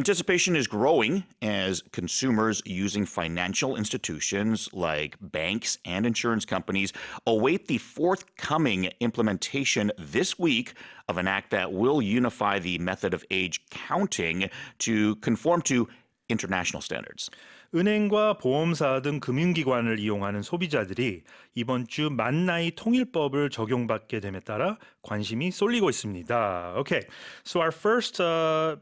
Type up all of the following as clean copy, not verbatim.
Anticipation is growing as consumers using financial institutions like banks and insurance companies await the forthcoming implementation this week of an act that will unify the method of age counting to conform to international standards. 은행과 보험사 등 금융기관을 이용하는 소비자들이 이번 주 만나이 통일법을 적용받게 됨에 따라 관심이 쏠리고 있습니다. Okay, so our first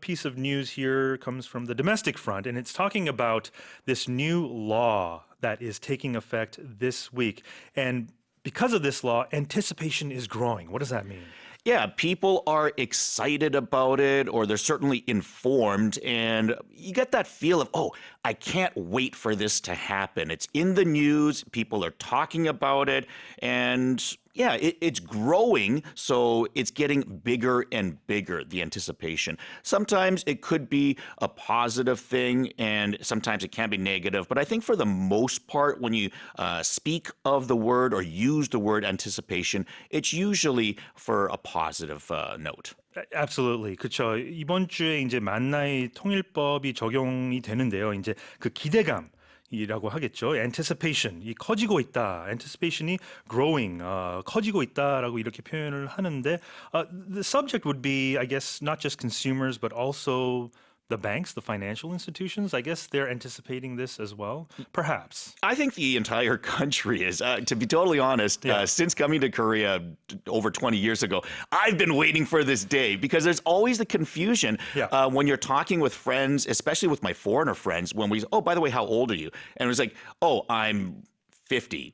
piece of news here comes from the domestic front, and it's talking about this new law that is taking effect this week. And because of this law, anticipation is growing. What does that mean? Yeah, people are excited about it, or they're certainly informed, and you get that feel of, oh, I can't wait for this to happen. It's in the news, people are talking about it, and yeah, it's growing, so it's getting bigger and bigger, the anticipation. Sometimes it could be a positive thing, and sometimes it can be negative. But I think for the most part, when you speak of the word or use the word anticipation, it's usually for a positive note. Absolutely. 그렇죠. 이번 주에 이제 만나이 통일법이 적용이 되는데요. 이제 그 기대감 이라고 하겠죠. Anticipation, 이 커지고 있다. Anticipation이 growing, 커지고 있다라고 이렇게 표현을 하는데 the subject would be, I guess, not just consumers, but also the banks, the financial institutions. I guess they're anticipating this as well, perhaps. I think the entire country is, to be totally honest, since coming to Korea over 20 years ago, I've been waiting for this day because there's always the confusion when you're talking with friends, especially with my foreigner friends, when we, oh, by the way, how old are you? And it was like, oh, I'm 50.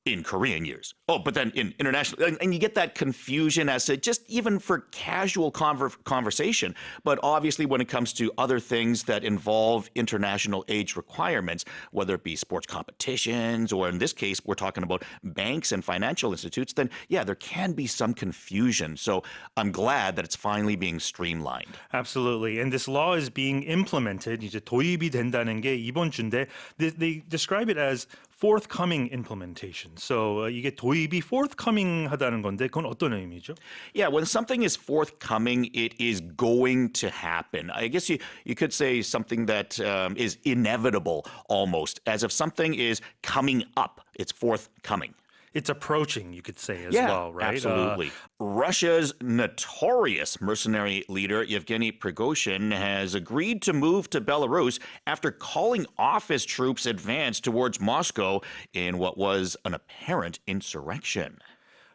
In Korean years. Oh, but then in international, and you get that confusion as to just even for casual conversation. But obviously, when it comes to other things that involve international age requirements, whether it be sports competitions, or in this case, we're talking about banks and financial institutes, then yeah, there can be some confusion. So I'm glad that it's finally being streamlined. Absolutely. And this law is being implemented. 이제 도입이 된다는 게 이번 주인데 they describe it as forthcoming implementation. So 이게 도입이 forthcoming 하다는 건데 그건 어떤 의미죠? Yeah, when something is forthcoming, it is going to happen. I guess you could say something that is inevitable almost, as if something is coming up, it's forthcoming. It's approaching, you could say as well, right? Absolutely. Russia's notorious mercenary leader, Yevgeny Prigozhin, has agreed to move to Belarus after calling off his troops' advance towards Moscow in what was an apparent insurrection.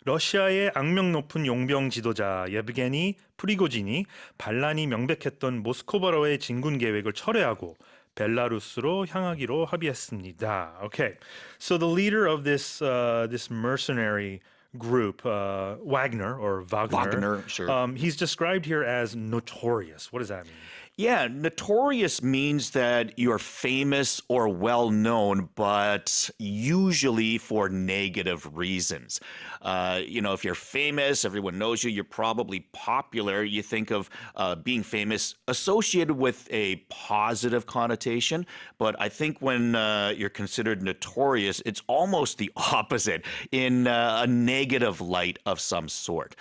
러시아의 악명 높은 용병 지도자 예브게니 프리고진이 반란이 명백했던 모스크바로의 진군 계획을 철회하고 벨라루스로 향하기로 합의했습니다. Okay, so the leader of this mercenary group, Wagner or Wagner, sure. He's described here as notorious. What does that mean? Yeah, notorious means that you're famous or well-known, but usually for negative reasons. If you're famous, everyone knows you, you're probably popular. You think of being famous associated with a positive connotation, but I think when you're considered notorious, it's almost the opposite in a negative light of some sort.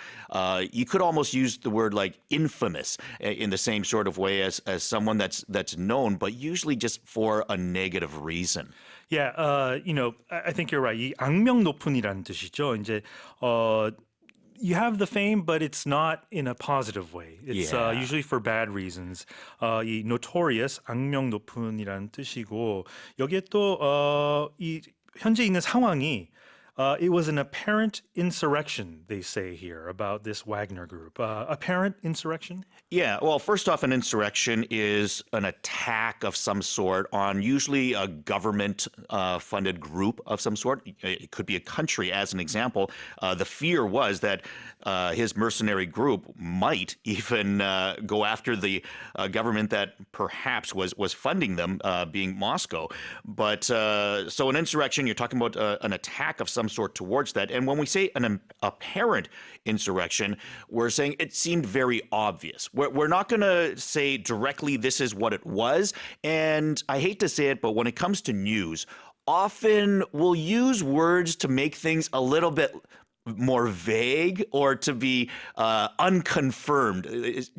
You could almost use the word like infamous in the same sort of way as someone that's known, but usually just for a negative reason. Yeah, I think you're right. 이 악명 높은이라는 뜻이죠. 이제 you have the fame, but it's not in a positive way. It's usually for bad reasons. 이 notorious, 악명 높은이라는 뜻이고 여기에 또 이 현재 있는 상황이 it was an apparent insurrection, they say here, about this Wagner group. Apparent insurrection? Yeah, well, first off, an insurrection is an attack of some sort on usually a government-funded group of some sort. It could be a country, as an example. The fear was that his mercenary group might even go after the government that perhaps was funding them, being Moscow. But so an insurrection, you're talking about an attack of some sort towards that. And when we say an apparent insurrection, we're saying it seemed very obvious. We're not going to say directly this is what it was. And I hate to say it, but when it comes to news, often we'll use words to make things a little bit more vague or to be unconfirmed,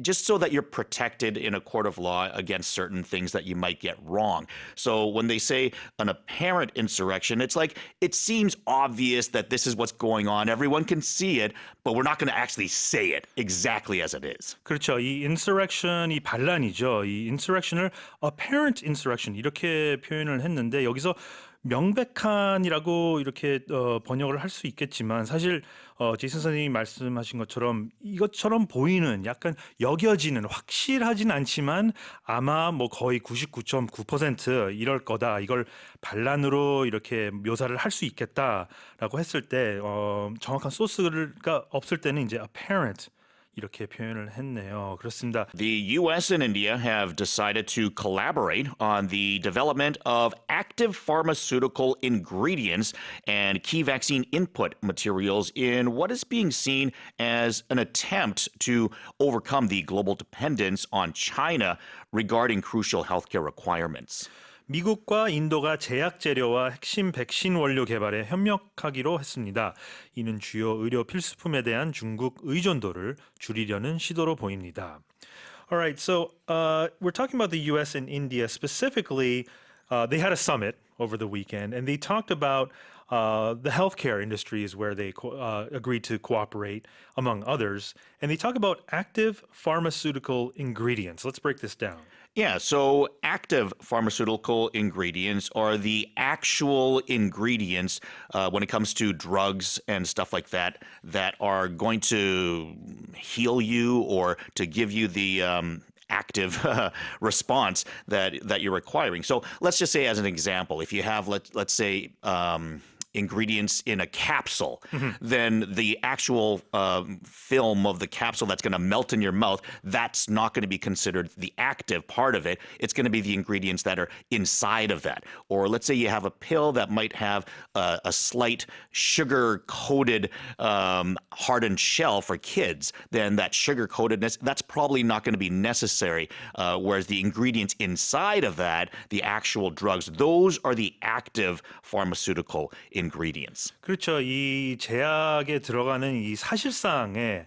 just so that you're protected in a court of law against certain things that you might get wrong. So when they say an apparent insurrection, it's like it seems obvious that this is what's going on. Everyone can see it, but we're not going to actually say it exactly as it is. 그렇죠. 이 insurrection이 반란이죠. 이 insurrection을 apparent insurrection 이렇게 표현을 했는데 여기서 명백한이라고 이렇게 번역을 할 수 있겠지만 사실 제이슨 선생님이 말씀하신 것처럼 이것처럼 보이는 약간 여겨지는 확실하진 않지만 아마 뭐 거의 99.9% 이럴 거다. 이걸 반란으로 이렇게 묘사를 할 수 있겠다라고 했을 때 정확한 소스가 없을 때는 이제 apparent 이렇게 표현을 했네요. 그렇습니다. The U.S. and India have decided to collaborate on the development of active pharmaceutical ingredients and key vaccine input materials in what is being seen as an attempt to overcome the global dependence on China regarding crucial healthcare requirements. 미국과 인도가 제약 재료와 핵심 백신 원료 개발에 협력하기로 했습니다. 이는 주요 의료 필수품에 대한 중국 의존도를 줄이려는 시도로 보입니다. All right, so we're talking about the U.S. and India specifically. They had a summit over the weekend, and they talked about the healthcare industries where they agreed to cooperate, among others. And they talk about active pharmaceutical ingredients. Let's break this down. Yeah, so active pharmaceutical ingredients are the actual ingredients when it comes to drugs and stuff like that that are going to heal you or to give you the active response that you're requiring. So let's just say as an example, if you have, let's say, ingredients in a capsule, then the actual film of the capsule that's going to melt in your mouth, that's not going to be considered the active part of it. It's going to be the ingredients that are inside of that. Or let's say you have a pill that might have a slight sugar-coated hardened shell for kids, then that sugar-coatedness, that's probably not going to be necessary. Whereas the ingredients inside of that, the actual drugs, those are the active pharmaceutical ingredients. 그렇죠. 이 제약에 들어가는 이 사실상의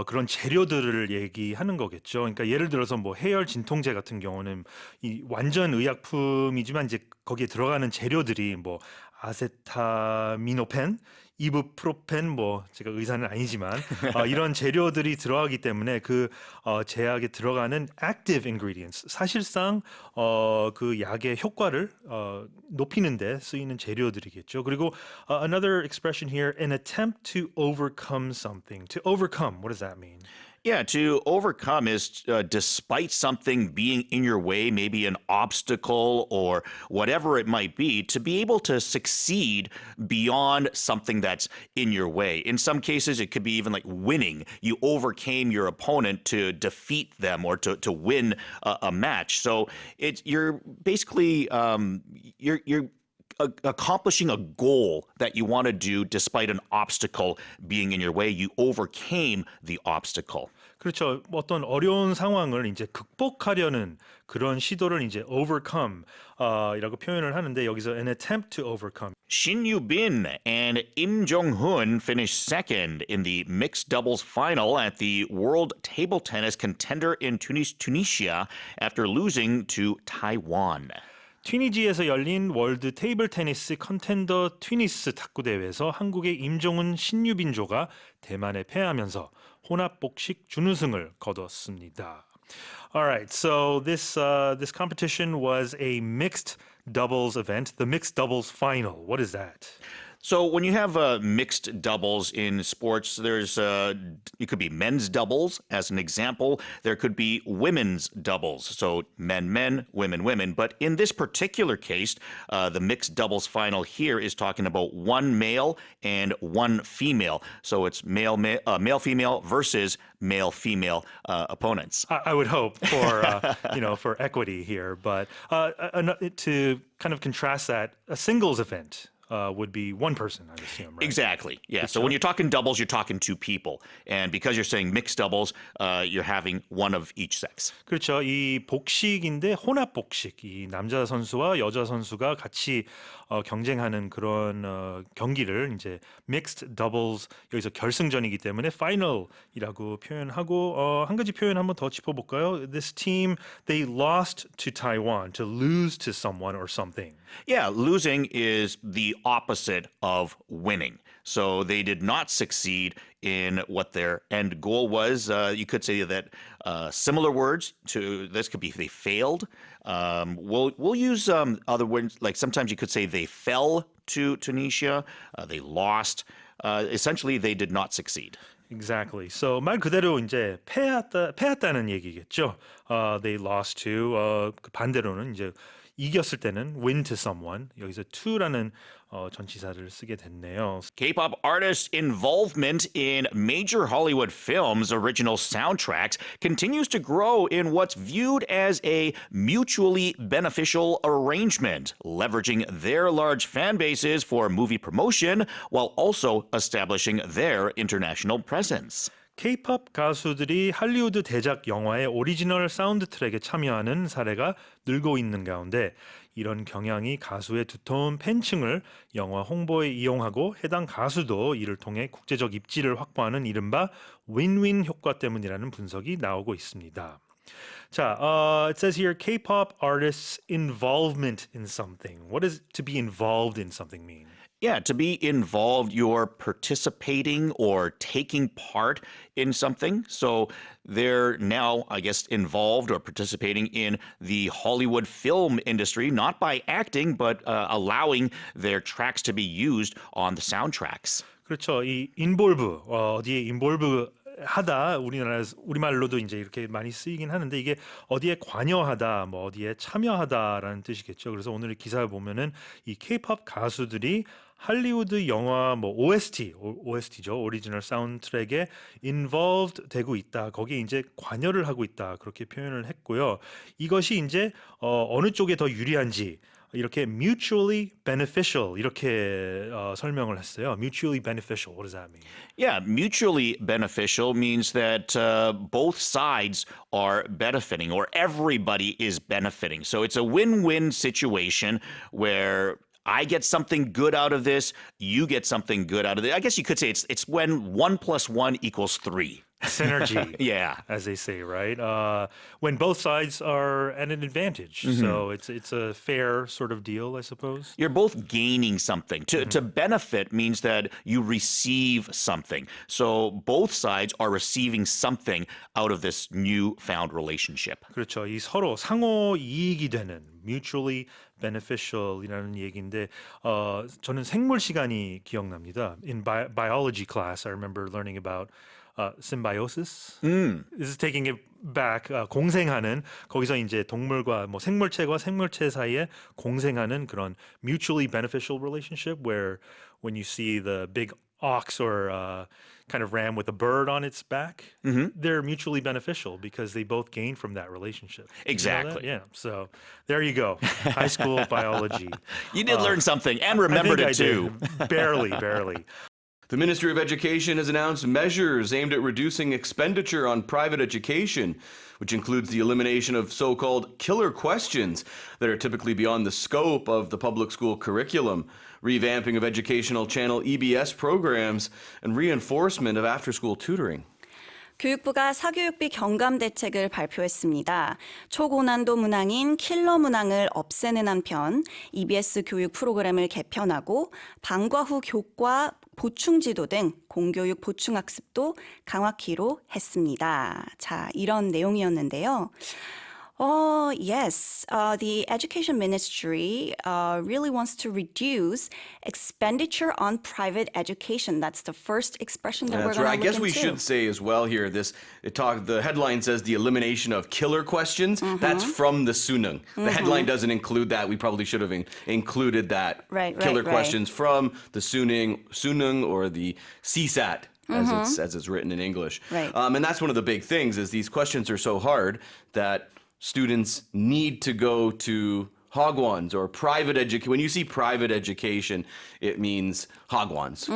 그런 재료들을 얘기하는 거겠죠. 그러니까 예를 들어서 뭐 해열 진통제 같은 경우는 이 완전 의약품이지만 이제 거기에 들어가는 재료들이 뭐 아세타미노펜, 이부프로펜, 뭐 제가 의사는 아니지만 이런 재료들이 들어가기 때문에 그 제약에 들어가는 active ingredients, 사실상 그 약의 효과를 높이는 데 쓰이는 재료들이겠죠. 그리고 another expression here, an attempt to overcome something. To overcome, what does that mean? Yeah, to overcome is despite something being in your way, maybe an obstacle or whatever it might be able to succeed beyond something that's in your way. In some cases, it could be even like winning. You overcame your opponent to defeat them or to win a match. So you're basically you're accomplishing a goal that you want to do despite an obstacle being in your way. You overcame the obstacle. 그렇죠. 어떤 어려운 상황을 이제 극복하려는 그런 시도를 이제 overcome 이라고 표현을 하는데 여기서 an attempt to overcome. Shin Yu-bin and Im Jong-hoon finished second in the mixed doubles final at the World Table Tennis Contender in Tunisia after losing to Taiwan. 튀니지에서 열린 월드 테이블 테니스 컨텐더 튀니스 탁구 대회에서 한국의 임종훈 신유빈조가 대만에 패하면서 혼합 복식 준우승을 거뒀습니다. All right, so this competition was a mixed doubles event, the mixed doubles final. What is that? So when you have mixed doubles in sports, there's it could be men's doubles as an example. There could be women's doubles, so men, women. But in this particular case, the mixed doubles final here is talking about one male and one female. So it's male-female versus male-female opponents. I would hope for for equity here, but to kind of contrast that, a singles event. would be one person, I assume, right? Exactly. Yeah. So when you're talking doubles, you're talking two people. And because you're saying mixed doubles, you're having one of each sex. 그렇죠. 이 복식인데 혼합 복식. 이 남자 선수와 여자 선수가 같이 경쟁하는 그런 경기를 이제 mixed doubles 여기서 결승전이기 때문에 final이라고 표현하고 한 가지 표현 한번 더 짚어볼까요? This team they lost to Taiwan, to lose to someone or something. Yeah, losing is the opposite of winning. So they did not succeed in what their end goal was. You could say that similar words to this could be they failed. We'll use other words, like sometimes you could say they fell to Tunisia, they lost. Essentially, they did not succeed. Exactly. So 말 그대로 이제 패했다는 얘기겠죠. They lost to 그 반대로는 이제 이겼을 때는 win to someone. 여기서 to라는 전치사를 쓰게 됐네요. K-pop artists' involvement in major Hollywood films' original soundtracks continues to grow in what's viewed as a mutually beneficial arrangement, leveraging their large fan bases for movie promotion while also establishing their international presence. K-pop 가수들이 할리우드 대작 영화의 오리지널 사운드 트랙에 참여하는 사례가 늘고 있는 가운데 이런 경향이 가수의 두터운 팬층을 영화 홍보에 이용하고 해당 가수도 이를 통해 국제적 입지를 확보하는 이른바 윈윈 효과 때문이라는 분석이 나오고 있습니다. 자, it says here K-pop artists' involvement in something. What does to be involved in something mean? Yeah, to be involved, you're participating or taking part in something. So they're now, I guess, involved or participating in the Hollywood film industry, not by acting, but allowing their tracks to be used on the soundtracks. 그렇죠. 이 involve, 어디에 involve 하다 우리말로도 이제 이렇게 많이 쓰이긴 하는데 이게 어디에 관여하다, 뭐 어디에 참여하다라는 뜻이겠죠. 그래서 오늘 기사를 보면은 이 K-pop 가수들이 할리우드 영화 뭐 OST죠. 오리지널 사운드트랙에 involved 되고 있다. 거기에 이제 관여를 하고 있다. 그렇게 표현을 했고요. 이것이 이제 어느 쪽에 더 유리한지 이렇게 mutually beneficial 이렇게 설명을 했어요. Mutually beneficial. What does that mean? Yeah, mutually beneficial means that both sides are benefiting or everybody is benefiting. So it's a win-win situation where I get something good out of this, you get something good out of it. I guess you could say it's when 1 + 1 = 3. Synergy, Yeah. as they say, right? When both sides are at an advantage, so it's a fair sort of deal, I suppose. You're both gaining something. To benefit means that you receive something. So both sides are receiving something out of this newfound relationship. 그렇죠. 이 서로 상호 이익이 되는 mutually beneficial이라는 얘기인데 저는 생물 시간이 기억납니다. In biology class, I remember learning about symbiosis. This is taking it back. 공생하는 거기서 이제 동물과 뭐 생물체와 생물체 사이에 공생하는 그런 mutually beneficial relationship where when you see the big ox or kind of ram with a bird on its back, they're mutually beneficial because they both gain from that relationship. Exactly. You know that? Yeah. So there you go. High school biology. You did learn something and remembered it too. Barely. The Ministry of Education has announced measures aimed at reducing expenditure on private education, which includes the elimination of so-called killer questions that are typically beyond the scope of the public school curriculum, revamping of educational channel EBS programs, and reinforcement of after-school tutoring. 교육부가 사교육비 경감 대책을 발표했습니다. 초고난도 문항인 킬러 문항을 없애는 한편 EBS 교육 프로그램을 개편하고 방과 후 교과 보충 지도 등 공교육 보충 학습도 강화키로 했습니다. 자, 이런 내용이었는데요. Yes, the Education Ministry really wants to reduce expenditure on private education. That's the first expression that we're going to right. I look guess into. we should say as well here, the headline says the elimination of killer questions. That's from the Sunung. The headline doesn't include that. We probably should have included that. Right, killer right. questions from the Sunung or the CSAT. As it's written in English. Right. And that's one of the big things is these questions are so hard that students need to go to hagwons or private education. When you see private education, it means hagwons,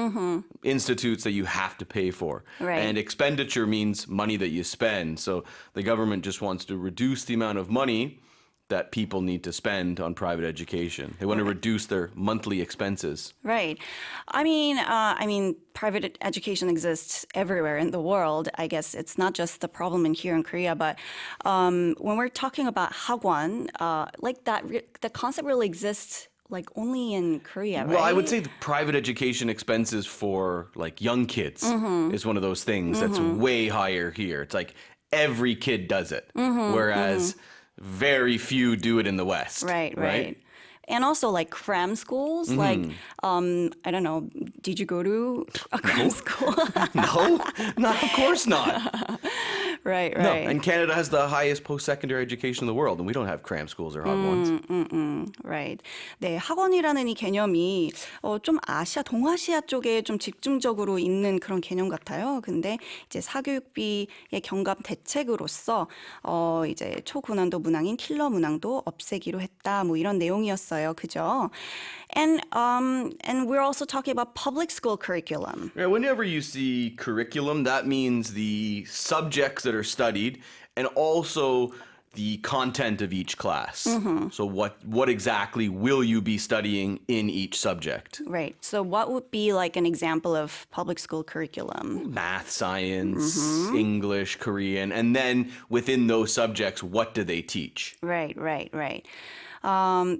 institutes that you have to pay for. Right. And expenditure means money that you spend. So the government just wants to reduce the amount of money that people need to spend on private education. They want to reduce their monthly expenses. Right. I mean, private education exists everywhere in the world. I guess it's not just the problem here in Korea, but when we're talking about hagwon, like that, the concept really exists like only in Korea, right? Well, I would say the private education expenses for like young kids is one of those things that's way higher here. It's like every kid does it, whereas very few do it in the West. Right. And also like cram schools, like, I don't know, did you go to a cram school? No, of course not. Right. No, and Canada has the highest post-secondary education in the world, and we don't have cram schools or hagwons. Right. 네, 학원이라는 이 개념이 좀 동아시아 쪽에 좀 집중적으로 있는 그런 개념 같아요. 근데 이제 사교육비의 경감 대책으로서 이제 초고난도 문항인 킬러 문항도 없애기로 했다. 뭐 이런 내용이었어요. 그죠? And we're also talking about public school curriculum. Yeah, whenever you see curriculum, that means the subjects that are studied and also the content of each class. So what exactly will you be studying in each subject? Right. So what would be like an example of public school curriculum? Math, science, English, Korean, and then within those subjects, what do they teach? Right.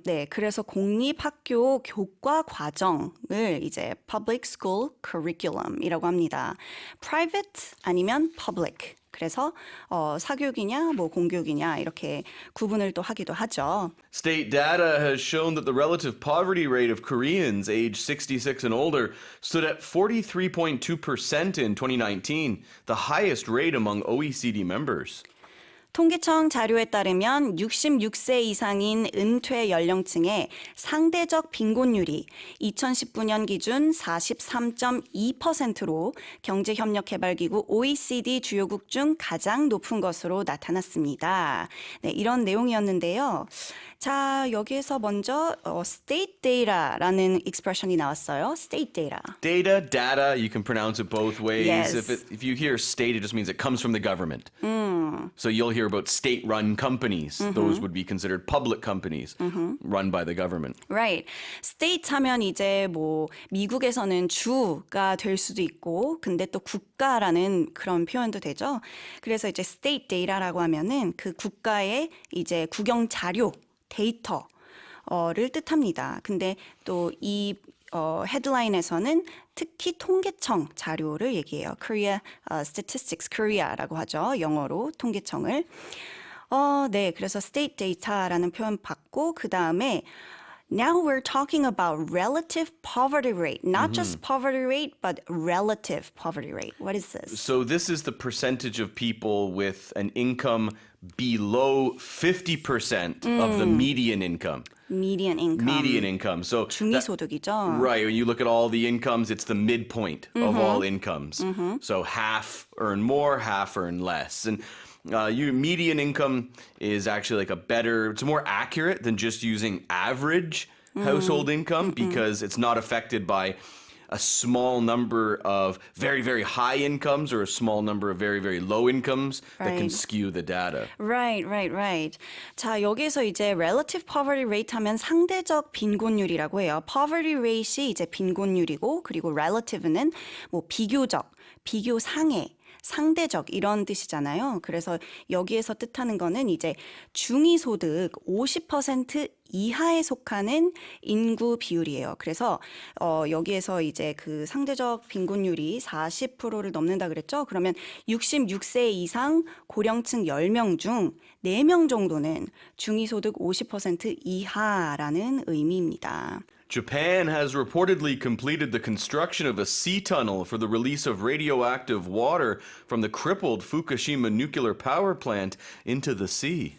네, 그래서 공립학교 교과 과정을 이제 public school curriculum이라고 합니다. private 아니면 public. 그래서 사교육이냐, 뭐 공교육이냐 이렇게 구분을 또 하기도 하죠. State data has shown that the relative poverty rate of Koreans aged 66 and older stood at 43.2% in 2019, the highest rate among OECD members. 통계청 자료에 따르면 66세 이상인 은퇴 연령층의 상대적 빈곤율이 2019년 기준 43.2%로 경제협력개발기구 OECD 주요국 중 가장 높은 것으로 나타났습니다. 네, 이런 내용이었는데요. 자, 여기에서 먼저 state data라는 expression이 나왔어요. state data. Data, you can pronounce it both ways. Yes. If you hear state, it just means it comes from the government. So you'll hear about state-run companies. Those would be considered public companies run by the government. Right. state 하면 이제 뭐 미국에서는 주가 될 수도 있고 근데 또 국가라는 그런 표현도 되죠. 그래서 이제 state data라고 하면은 그 국가의 이제 국영 자료 데이터를 뜻합니다. 근데 또 이 헤드라인에서는 특히 통계청 자료를 얘기해요. Korea Statistics Korea라고 하죠. 영어로 통계청을. 네, 그래서 state data라는 표현 받고 그 다음에 Now we're talking about relative poverty rate, not just poverty rate, but relative poverty rate. What is this? So this is the percentage of people with an income below 50% of the median income. Median income. So 중위소득이죠. right, when you look at all the incomes, it's the midpoint of all incomes. So half earn more, half earn less. And your median income is actually like it's more accurate than just using average household income because it's not affected by a small number of very, very high incomes or a small number of very, very low incomes that can skew the data. Right. 자, 여기서 이제 relative poverty rate 하면 상대적 빈곤율이라고 해요. poverty rate이 이제 빈곤율이고 그리고 relative는 뭐 비교적, 비교상의 상대적 이런 뜻이잖아요. 그래서 여기에서 뜻하는 거는 이제 중위소득 50% 이하에 속하는 인구 비율이에요. 그래서 여기에서 이제 그 상대적 빈곤율이 40%를 넘는다 그랬죠. 그러면 66세 이상 고령층 10명 중 4명 정도는 중위소득 50% 이하라는 의미입니다. Japan has reportedly completed the construction of a sea tunnel for the release of radioactive water from the crippled Fukushima nuclear power plant into the sea.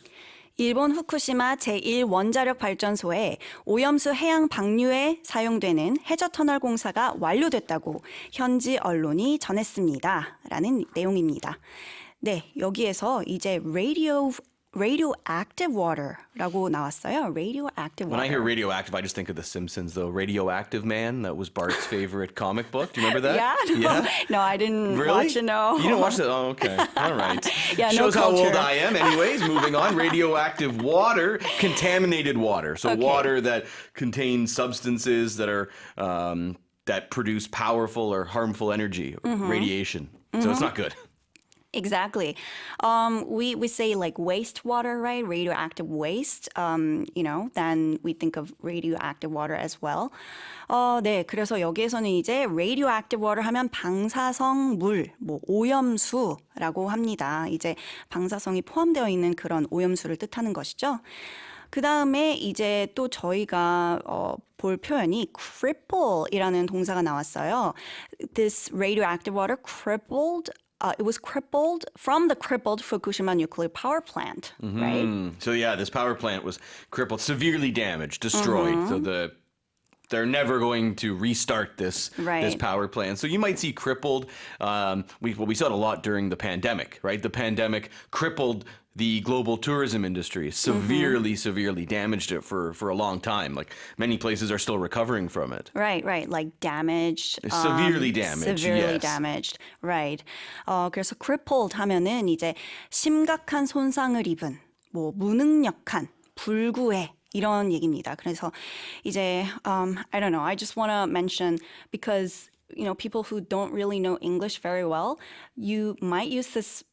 일본 후쿠시마 제1원자력 발전소에 오염수 해양 방류에 사용되는 해저 터널 공사가 완료됐다고 현지 언론이 전했습니다. 라는 내용입니다. 네, 여기에서 이제 radioactive water라고 나왔어요. radioactive When water. I hear radioactive, I just think of The Simpsons, though. Radioactive Man, that was Bart's favorite comic book. Do you remember that? Yeah? No, I didn't Really? watch it, no. You didn't watch that? Oh, okay. All right. Yeah, no Shows how old culture. I am. Anyways, moving on. Radioactive water, contaminated water. So Okay. water that contains substances that are that produce powerful or harmful energy, radiation. So it's not good. Exactly. We say like wastewater, right? Radioactive waste. Then we think of radioactive water as well. 네, 그래서 여기에서는 이제 radioactive water 하면 방사성 물, 뭐 오염수라고 합니다. 이제 방사성이 포함되어 있는 그런 오염수를 뜻하는 것이죠. 그 다음에 이제 또 저희가 볼 표현이 cripple이라는 동사가 나왔어요. This radioactive water crippled. It was crippled from the crippled Fukushima nuclear power plant, right? So yeah, this power plant was crippled, severely damaged, destroyed. So they're never going to restart this Right. power plant. So you might see crippled. We saw it a lot during the pandemic, right? The pandemic crippled the global tourism industry, severely damaged it for a long time. Like many places are still recovering from it. Right. Like damaged. Severely damaged, Severely yes. damaged. Right. 그래서 crippled 하면은 이제 심각한 손상을 입은, 뭐 무능력한, 불구해. 이런 얘기입니다. 그래서 이제 I don't know. I just want to mention because people who don't really know English very well, you might use this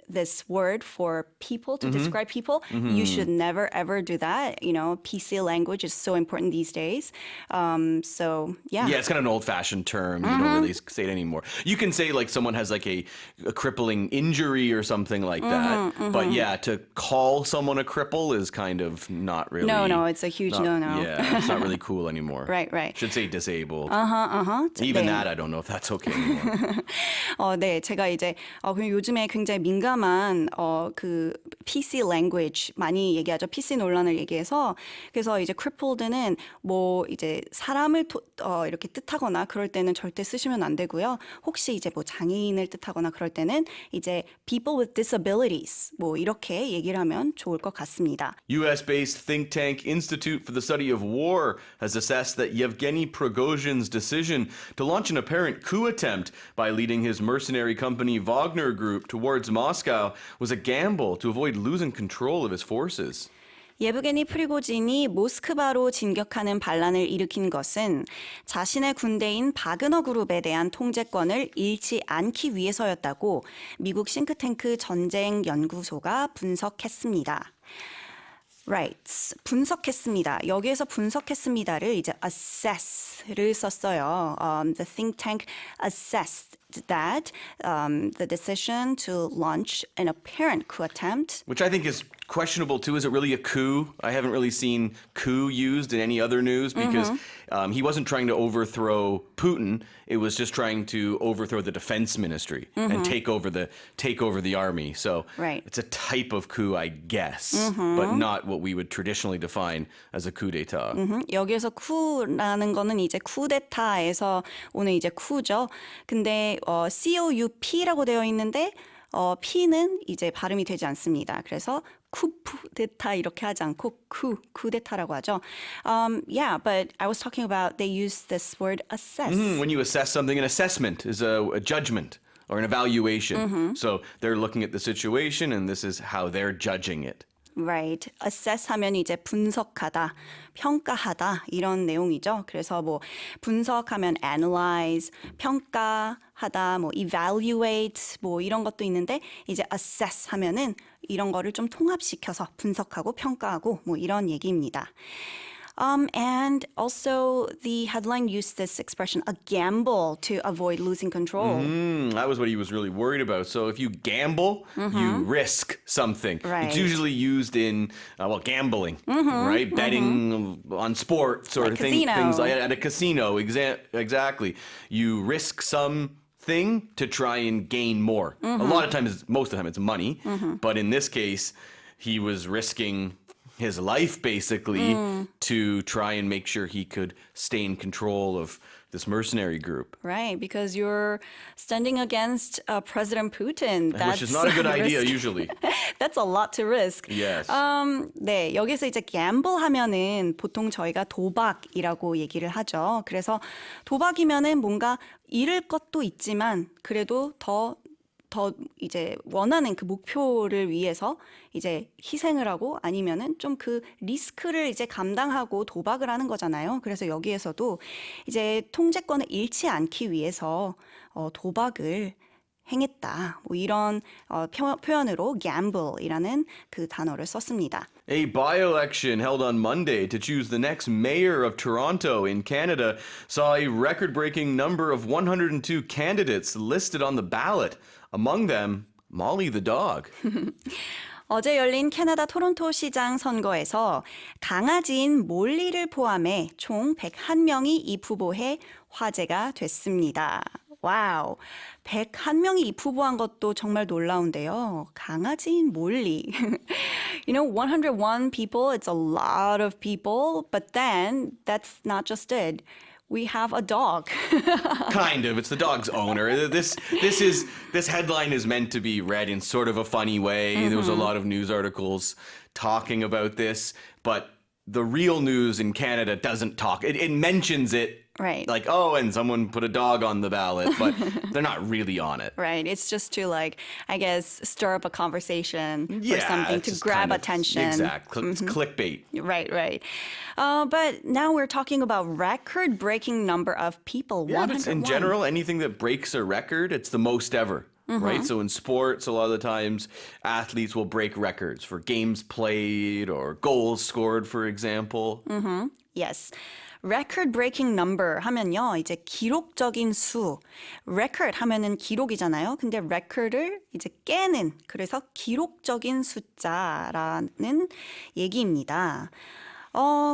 this word for people to describe people. You should never ever do that. PC language is so important these days. So yeah. Yeah, it's kind of an old-fashioned term. You don't really say it anymore. You can say like someone has like a crippling injury or something like that. But yeah, to call someone a cripple is kind of not really. No, it's a huge no-no. Yeah, it's not really cool anymore. Right. Should say disabled. 네. Even that, I don't know if that's okay anymore. 네, 제가 이제 그럼 요즘에 굉장히 민감한 그 PC language 많이 얘기하죠. PC 논란을 얘기해서 그래서 이제 crippled는 뭐 이제 사람을 이렇게 뜻하거나 그럴 때는 절대 쓰시면 안 되고요. 혹시 이제 뭐 장애인을 뜻하거나 그럴 때는 이제 people with disabilities 뭐 이렇게 얘기를 하면 좋을 것 같습니다. U.S.-based think tank Institute for the Study of War has assessed that Yevgeny Prigozhin's decision to launch an apparent coup attempt by leading his mercenary company Wagner Group towards Moscow was a gamble to avoid losing control of his forces. 예브게니 프리고진이 모스크바로 진격하는 반란을 일으킨 것은 자신의 군대인 바그너 그룹에 대한 통제권을 잃지 않기 위해서였다고 미국 싱크탱크 전쟁 연구소가 분석했습니다. Right. 분석했습니다. 여기에서 분석했습니다를 이제 assess를 썼어요. The think tank assessed that the decision to launch an apparent coup attempt. Which I think is questionable too. Is it really a coup? I haven't really seen coup used in any other news because he wasn't trying to overthrow Putin. It was just trying to overthrow the defense ministry and take over the army. So Right. it's a type of coup, I guess, but not what we would traditionally define as a coup d'état. 여기에서 쿠라는 거는 이제 쿠데타에서 오는 이제 쿠죠. 근데 COUP라고 되어 있는데 P는 이제 발음이 되지 않습니다. 그래서 쿠데타 이렇게 하지 않고 쿠데타라고 하죠. Yeah, but I was talking about they use this word assess. When you assess something, an assessment is a judgment or an evaluation. So they're looking at the situation and this is how they're judging it. Right. assess 하면 이제 분석하다, 평가하다 이런 내용이죠. 그래서 뭐 분석하면 analyze, 평가하다, 뭐 evaluate 뭐 이런 것도 있는데 이제 assess 하면은 이런 거를 좀 통합시켜서 분석하고 평가하고 뭐 이런 얘기입니다. And also the headline used this expression, a gamble to avoid losing control. That was what he was really worried about. So if you gamble, you risk something. Right. It's usually used in, gambling, right? Betting on sports or Like casino. things like at a casino. Exactly. You risk something to try and gain more. A lot of times, most of the time, it's money. But in this case, he was risking his life basically to try and make sure he could stay in control of this mercenary group. Right, because you're standing against President Putin. Which is not a good idea usually. That's a lot to risk. Yes. 네, 여기서 이제 gamble 하면은 보통 저희가 도박이라고 얘기를 하죠. 그래서 도박이면은 뭔가 잃을 것도 있지만 그래도 더 이제 원하는 그 목표를 위해서 이제 희생을 하고 아니면은 좀 그 리스크를 이제 감당하고 도박을 하는 거잖아요. 그래서 여기에서도 이제 통제권을 잃지 않기 위해서 도박을 행했다. 뭐 이런 표현으로 gamble이라는 그 단어를 썼습니다. A by-election held on Monday to choose the next mayor of Toronto in Canada saw a record-breaking number of 102 candidates listed on the ballot. Among them, Molly the dog. 어제 열린 캐나다 토론토 시장 선거에서 강아지인 몰리를 포함해 총 101명이 입후보해 화제가 됐습니다. 와우, 101명이 입후보한 것도 정말 놀라운데요. 강아지인 몰리. You know, 101 people, it's a lot of people, but then that's not just it. We have a dog. Kind of. It's the dog's owner. This headline is meant to be read in sort of a funny way. There was a lot of news articles talking about this, but the real news in Canada doesn't talk. It mentions it. Right. Like, oh, and someone put a dog on the ballot, but they're not really on it. Right. It's just to, like, I guess, stir up a conversation or something it's to just grab kind of- attention. Exactly. It's clickbait. Right. But now we're talking about record-breaking number of people. Yeah, but 101. in general, anything that breaks a record, it's the most ever. Right? So in sports, a lot of the times, athletes will break records for games played or goals scored, for example. Yes. record-breaking number 하면요, 이제 기록적인 수. record 하면은 기록이잖아요. 근데 record를 이제 깨는, 그래서 기록적인 숫자라는 얘기입니다.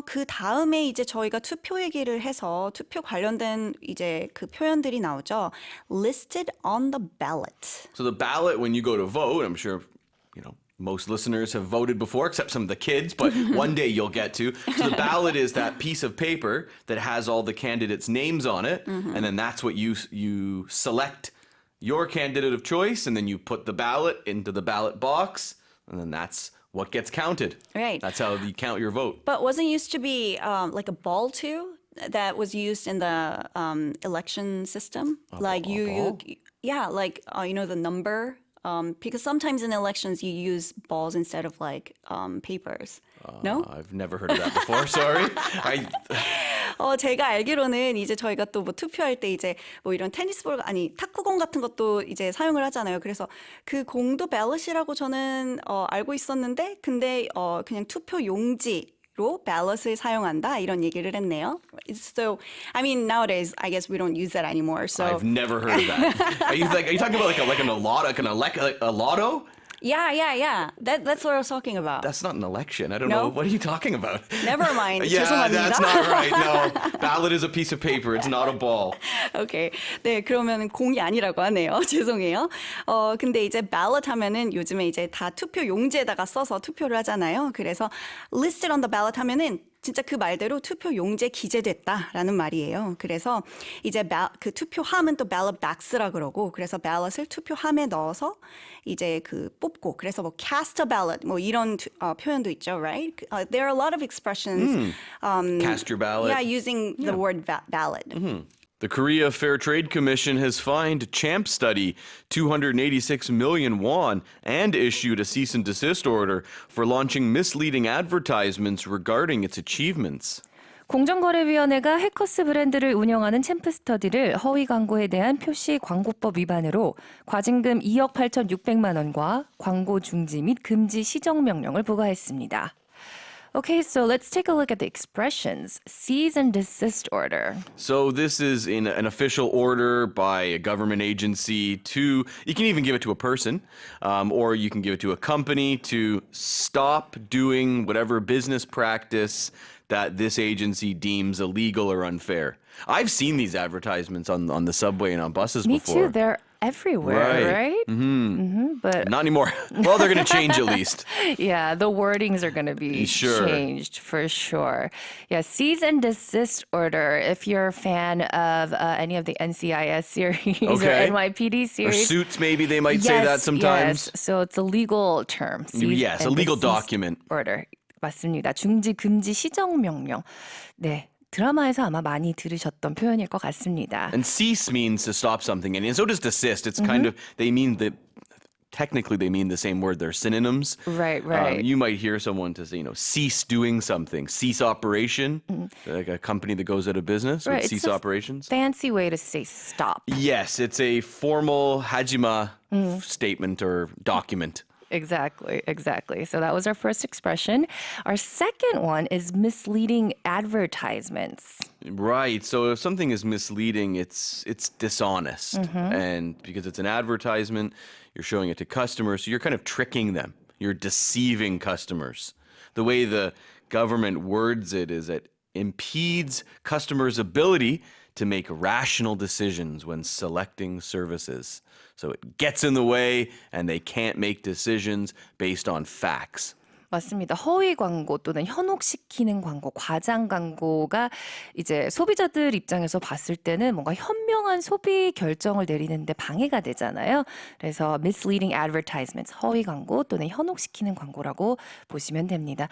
그 다음에 이제 저희가 투표 얘기를 해서 투표 관련된 이제 그 표현들이 나오죠. listed on the ballot. So the ballot, when you go to vote, I'm sure, most listeners have voted before, except some of the kids, but one day you'll get to. So the ballot is that piece of paper that has all the candidates' names on it, and then that's what you select your candidate of choice, and then you put the ballot into the ballot box, and then that's what gets counted. Right. That's how you count your vote. But wasn't used to be like a ball too that was used in the election system? Like you yeah, like the number. Because sometimes in elections you use balls instead of like papers. No? I've never heard of that before. Sorry. 제가 알기로는 이제 저희가 또 뭐 투표할 때 이제 뭐 이런 테니스볼 탁구공 같은 것도 이제 사용을 하잖아요. 그래서 그 공도 ballot이라고 저는 알고 있었는데 근데 그냥 투표 용지로 ballot을 사용한다 이런 얘기를 했네요. So I mean nowadays I guess we don't use that anymore. So I've never heard of that. Are you talking about like a lotto? Yeah. That's what I was talking about. That's not an election. I don't No? know. What are you talking about? Never mind. Yeah, 죄송합니다. that's not right. No. Ballot is a piece of paper. It's not a ball. 오케이. 네, 그러면 공이 아니라고 하네요. 죄송해요. 근데 이제 ballot 하면은 요즘에 이제 다 투표 용지에다가 써서 투표를 하잖아요. 그래서 listed on the ballot 하면은 진짜 그 말대로 투표 용지에 기재됐다라는 말이에요. 그래서 이제 그 투표함은 또 ballot box라 그러고 그래서 ballot을 투표함에 넣어서 이제 그 뽑고 그래서 뭐 cast a ballot 뭐 이런 표현도 있죠, right? There are a lot of expressions. Cast your ballot. Yeah, using the word ballot. The Korea Fair Trade Commission has fined Champ Study 286 million won and issued a cease and desist order for launching misleading advertisements regarding its achievements. 공정거래위원회가 해커스 브랜드를 운영하는 챔프스터디를 허위 광고에 대한 표시 광고법 위반으로 과징금 2억 8,600만 원과 광고 중지 및 금지 시정 명령을 부과했습니다. Okay, so let's take a look at the expressions. Cease and desist order. So this is in an official order by a government agency to, you can even give it to a person, or you can give it to a company to stop doing whatever business practice that this agency deems illegal or unfair. I've seen these advertisements on the subway and on buses Me before. too. They're everywhere, right? But Not anymore. Well, they're going to change at least. yeah, the wordings are going to be Sure. changed for sure. Yeah, cease and desist order. If you're a fan of any of the NCIS series or Okay. NYPD Or series. suits, maybe they might say that sometimes. Yes. So it's a legal term. cease Yes, a and legal desist document. order. 맞습니다. 중지, 금지, 시정 명령. 네. 드라마에서 아마 많이 들으셨던 표현일 것 같습니다. And cease means to stop something, and so does desist. It's kind of, technically they mean the same word. They're synonyms. Right. You might hear someone to say, cease doing something, cease operation, like a company that goes out of business would Right, cease it's a operations. Fancy way to say stop. Yes, it's a formal hajima statement or document. Exactly. So that was our first expression. Our second one is misleading advertisements. Right. So if something is misleading, it's dishonest. And because it's an advertisement, you're showing it to customers. So you're kind of tricking them. You're deceiving customers. The way the government words it is it impedes customers' ability to make rational decisions when selecting services. So it gets in the way and they can't make decisions based on facts. 맞습니다. 허위 광고 또는 현혹시키는 광고, 과장 광고가 이제 소비자들 입장에서 봤을 때는 뭔가 현명한 소비 결정을 내리는데 방해가 되잖아요. 그래서 misleading advertisements, 허위 광고 또는 현혹시키는 광고라고 보시면 됩니다.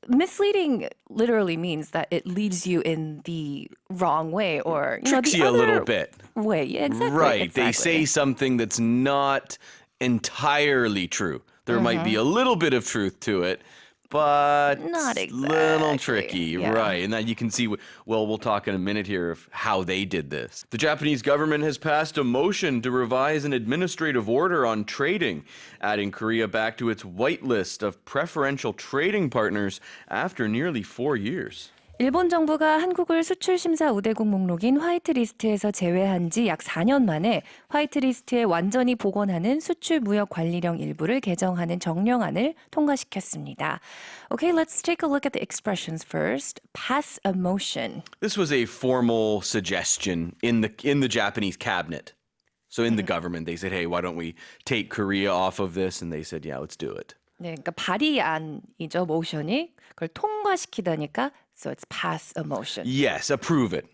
Misleading literally means that it leads you in the wrong way or Tricks the you a other little bit. way. Yeah, exactly. Right. They exactly. say something that's not entirely true. There might be a little bit of truth to it, but Not a little tricky, yeah. right? And that you can see, well, we'll talk in a minute here of how they did this. The Japanese government has passed a motion to revise an administrative order on trading, adding Korea back to its whitelist of preferential trading partners after nearly 4 years. 일본 정부가 한국을 수출심사 우대국 목록인 화이트리스트에서 제외한 지 약 4년 만에 화이트리스트에 완전히 복원하는 수출무역관리령 일부를 개정하는 정령안을 통과시켰습니다. Okay, let's take a look at the expressions first. Pass a motion. This was a formal suggestion in the Japanese cabinet. So in the government, they said, hey, why don't we take Korea off of this? And they said, yeah, let's do it. 네, 그러니까 발의안이죠, 모션이. 그걸 통과시키다니까 so it's pass a motion. Yes, approve it.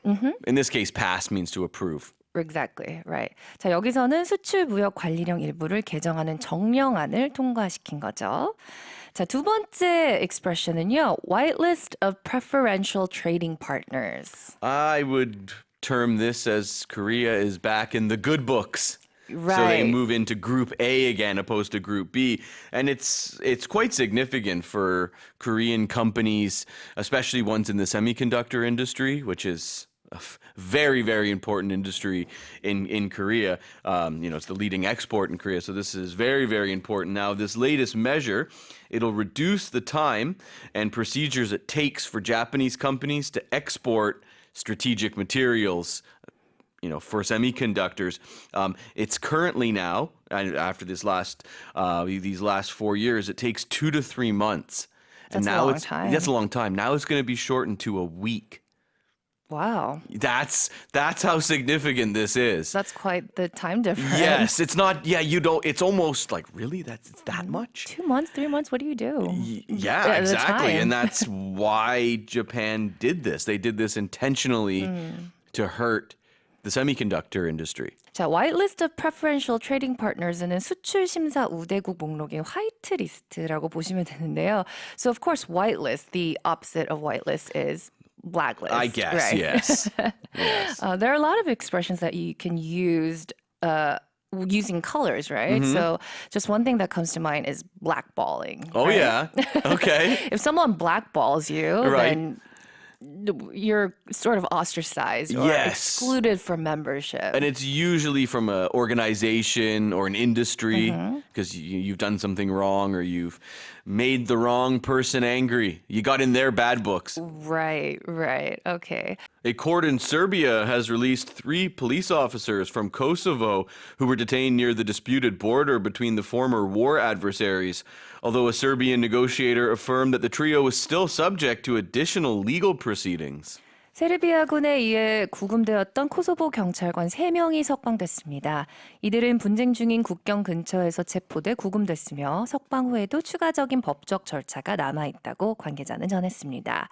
In this case, pass means to approve. Exactly, right. 자, 여기서는 수출무역관리령 일부를 개정하는 정령안을 통과시킨 거죠. 자, 두 번째 expression은요. Whitelist of preferential trading partners. I would term this as Korea is back in the good books. Right. So they move into Group A again, opposed to Group B, and it's quite significant for Korean companies, especially ones in the semiconductor industry, which is a very, very important industry in Korea. It's the leading export in Korea, so this is very, very important. Now, this latest measure, it'll reduce the time and procedures it takes for Japanese companies to export strategic materials. For semiconductors, it's currently now, after these last 4 years, it takes 2 to 3 months. That's a long time. That's a long time. Now it's going to be shortened to a week. Wow. That's how significant this is. That's quite the time difference. Yes, it's not. Yeah, you don't. It's almost like really. It's that much. 2 months, 3 months. What do you do? Yeah, At the exactly, time. and that's why Japan did this. They did this intentionally to hurt the semiconductor industry. 자, whitelist of preferential trading partners는 수출 심사 우대국 목록인 화이트리스트라고 보시면 되는데요. So of course, whitelist, the opposite of whitelist is blacklist. I guess, right? yes. Yes. There are a lot of expressions that you can use using colors, right? So just one thing that comes to mind is blackballing. Oh, right? yeah. Okay. If someone blackballs you, Right. then you're sort of ostracized or Yes. excluded from membership. And it's usually from an organization or an industry because you've done something wrong or you've made the wrong person angry. You got in their bad books. Right. Okay. A court in Serbia has released 3 police officers from Kosovo who were detained near the disputed border between the former war adversaries, although a Serbian negotiator affirmed that the trio was still subject to additional legal proceedings. 세르비아군에 의해 구금되었던 코소보 경찰관 3명이 석방됐습니다. 이들은 분쟁 중인 국경 근처에서 체포돼 구금됐으며 석방 후에도 추가적인 법적 절차가 남아있다고 관계자는 전했습니다.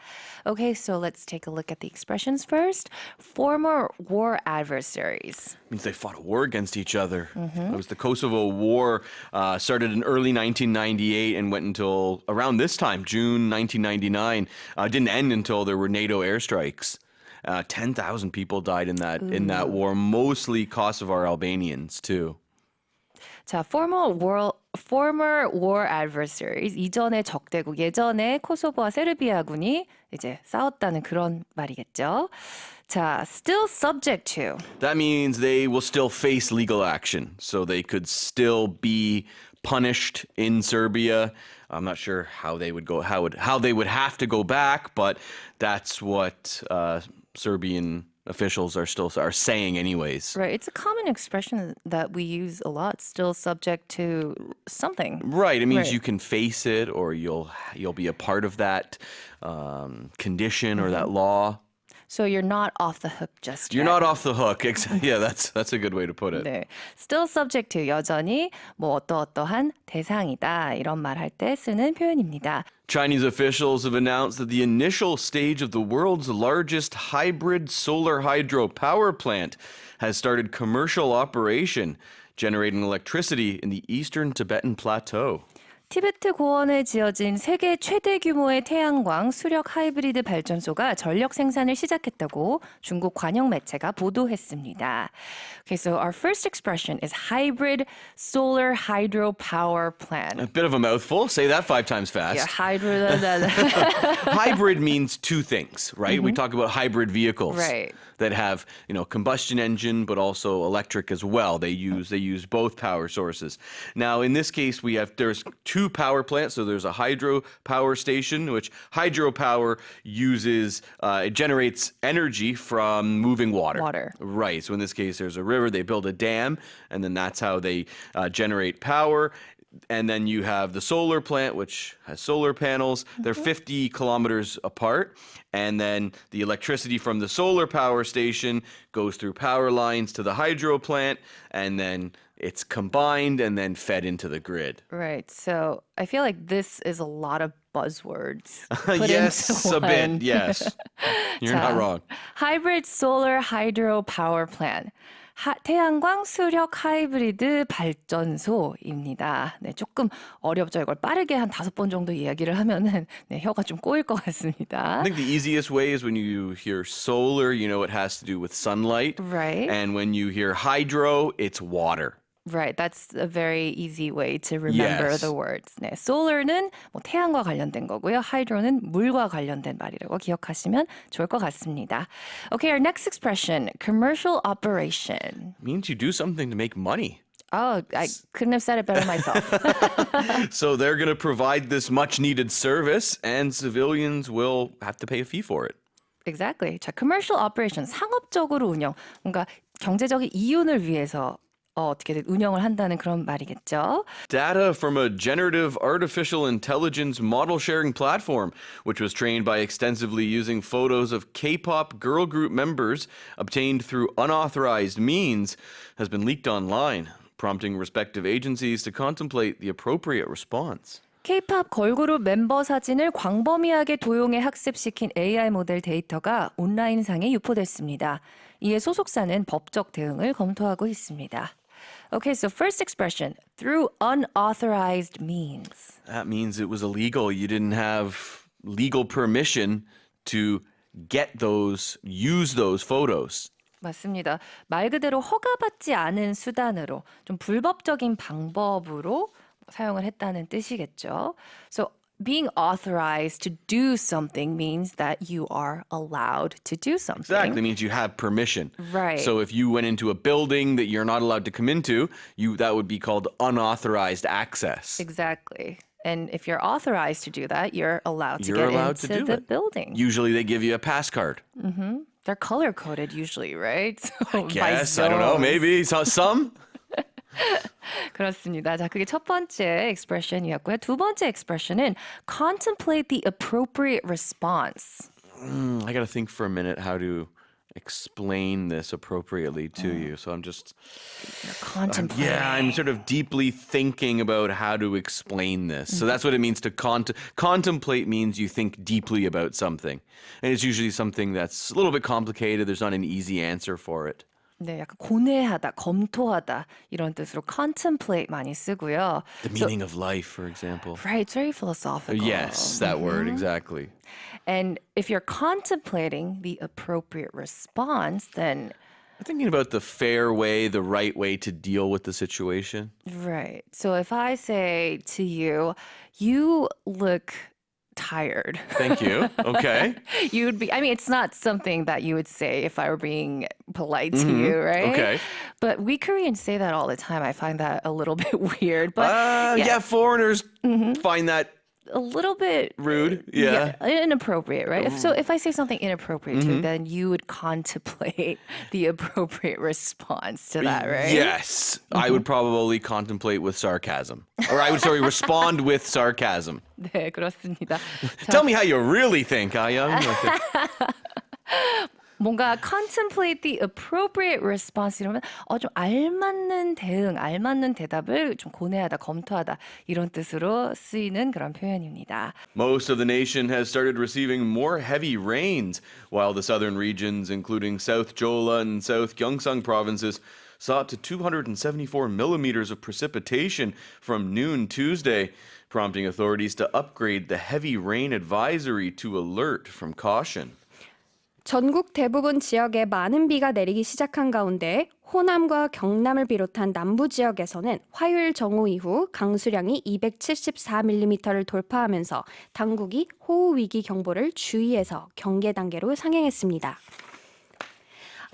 Okay, so let's take a look at the expressions first. Former war adversaries. Means they fought a war against each other. It was the Kosovo War, started in early 1998 and went until around this time, June 1999. Didn't end until there were NATO airstrikes. 10,000 people died in that war, mostly Kosovar Albanians too. 자, former war adversaries, 이전의 적대국, 예전에 코소보와 세르비아군이 이제 싸웠다는 그런 말이겠죠. 자, still subject to. That means they will still face legal action, so they could still be punished in Serbia. I'm not sure how they would go, how they would have to go back, but that's what Serbian officials are saying anyways. Right, it's a common expression that we use a lot, still subject to something. Right, it means Right. you can face it, or you'll be a part of that condition or that law. So you're not off the hook just You're yet. not off the hook. Yeah, that's a good way to put it. 네, still subject to 여전히 뭐 어떠한 대상이다 이런 말 할 때 쓰는 표현입니다. Chinese officials have announced that the initial stage of the world's largest hybrid solar hydro power plant has started commercial operation, generating electricity in the eastern Tibetan plateau. 티베트 고원에 지어진 세계 최대 규모의 태양광 수력 하이브리드 발전소가 전력 생산을 시작했다고 중국 관영 매체가 보도했습니다. Okay, so our first expression is hybrid solar hydro power plant. A bit of a mouthful. Say that 5 times fast. Yeah, hybrid. Hybrid means two things, right? We talk about hybrid vehicles Right. that have, combustion engine, but also electric as well. They use both power sources. Now, in this case, there's 2 power plants. So there's a hydro power station, which hydropower uses, it generates energy from moving water. Water. Right. So in this case, there's a river. They build a dam, and then that's how they generate power. And then you have the solar plant, which has solar panels. They're 50 kilometers apart. And then the electricity from the solar power station goes through power lines to the hydro plant. And then it's combined and then fed into the grid. Right. So I feel like this is a lot of buzzwords. Put Yes, into a one. bit. Yes. You're not wrong. Hybrid solar hydro power plant. 태양광 수력 하이브리드 발전소입니다. 네, 조금 어렵죠. 이걸 빠르게 한 5번 정도 이야기를 하면은 네, 혀가 좀 꼬일 것 같습니다. I think the easiest way is when you hear solar, it has to do with sunlight. Right. And when you hear hydro, it's water. Right, that's a very easy way to remember Yes. the words. 네, solar는 뭐 태양과 관련된 거고요. hydro는 물과 관련된 말이라고 기억하시면 좋을 것 같습니다. Okay, our next expression, commercial operation. Means you do something to make money. Oh, I couldn't have said it better myself. So they're going to provide this much needed service and civilians will have to pay a fee for it. Exactly. 자, commercial operation, 상업적으로 운영. 뭔가 경제적인 이윤을 위해서 어떻게든 운영을 한다는 그런 말이겠죠. Data from a generative artificial intelligence model sharing platform, which was trained by extensively using photos of K-pop girl group members obtained through unauthorized means, has been leaked online, prompting respective agencies to contemplate the appropriate response. K-pop 걸그룹 멤버 사진을 광범위하게 도용해 학습시킨 AI 모델 데이터가 온라인상에 유포됐습니다. 이에 소속사는 법적 대응을 검토하고 있습니다. Okay, so first expression, through unauthorized means. That means it was illegal. You didn't have legal permission to use those photos. 맞습니다. 말 그대로 허가받지 않은 수단으로 좀 불법적인 방법으로 사용을 했다는 뜻이겠죠. So being authorized to do something means that you are allowed to do something. Exactly. It means you have permission. Right. So if you went into a building that you're not allowed to come into, that would be called unauthorized access. Exactly. And if you're authorized to do that, you're allowed to You're get allowed to into do the it. building. Usually they give you a pass card. They're color coded usually, right? So Yes, I don't know. Maybe some. 그렇습니다. 자, 그게 첫 번째 expression이었고요. 두 번째 expression은 contemplate the appropriate response. I got to think for a minute how to explain this appropriately to you. So I'm just Contemplate. I'm sort of deeply thinking about how to explain this. So that's what it means to contemplate means you think deeply about something. And it's usually something that's a little bit complicated. There's not an easy answer for it. 네, 약간 고뇌하다, 검토하다 이런 뜻으로 contemplate 많이 쓰고요. The meaning of life, for example. Right, it's very philosophical. Yes, that word, exactly. And if you're contemplating the appropriate response, then I'm thinking about the fair way, the right way to deal with the situation. right. So if I say to you, you look tired. Thank you. Okay. You would be, I mean, it's not something that you would say if I were being polite to you, right? Okay. But we Koreans say that all the time. I find that a little bit weird. But Yeah, foreigners find that a little bit rude. Yeah. inappropriate, right? So if I say something inappropriate to you, then you would contemplate the appropriate response to that, right? Yes. I would probably contemplate with sarcasm. Or I would, respond with sarcasm. 네, 그렇습니다. Tell me how you really think, Young. 뭔가 contemplate the appropriate response 이러면 좀 알맞는 대응, 알맞는 대답을 좀 고뇌하다, 검토하다 이런 뜻으로 쓰이는 그런 표현입니다. Most of the nation has started receiving more heavy rains, while the southern regions, including South Jeolla and South Gyeongsang provinces, saw up to 274 millimeters of precipitation from noon Tuesday, prompting authorities to upgrade the heavy rain advisory to alert from caution. 전국 대부분 지역에 많은 비가 내리기 시작한 가운데 호남과 경남을 비롯한 남부 지역에서는 화요일 정오 이후 강수량이 274mm를 돌파하면서 당국이 호우 위기 경보를 주의에서 경계 단계로 상향했습니다.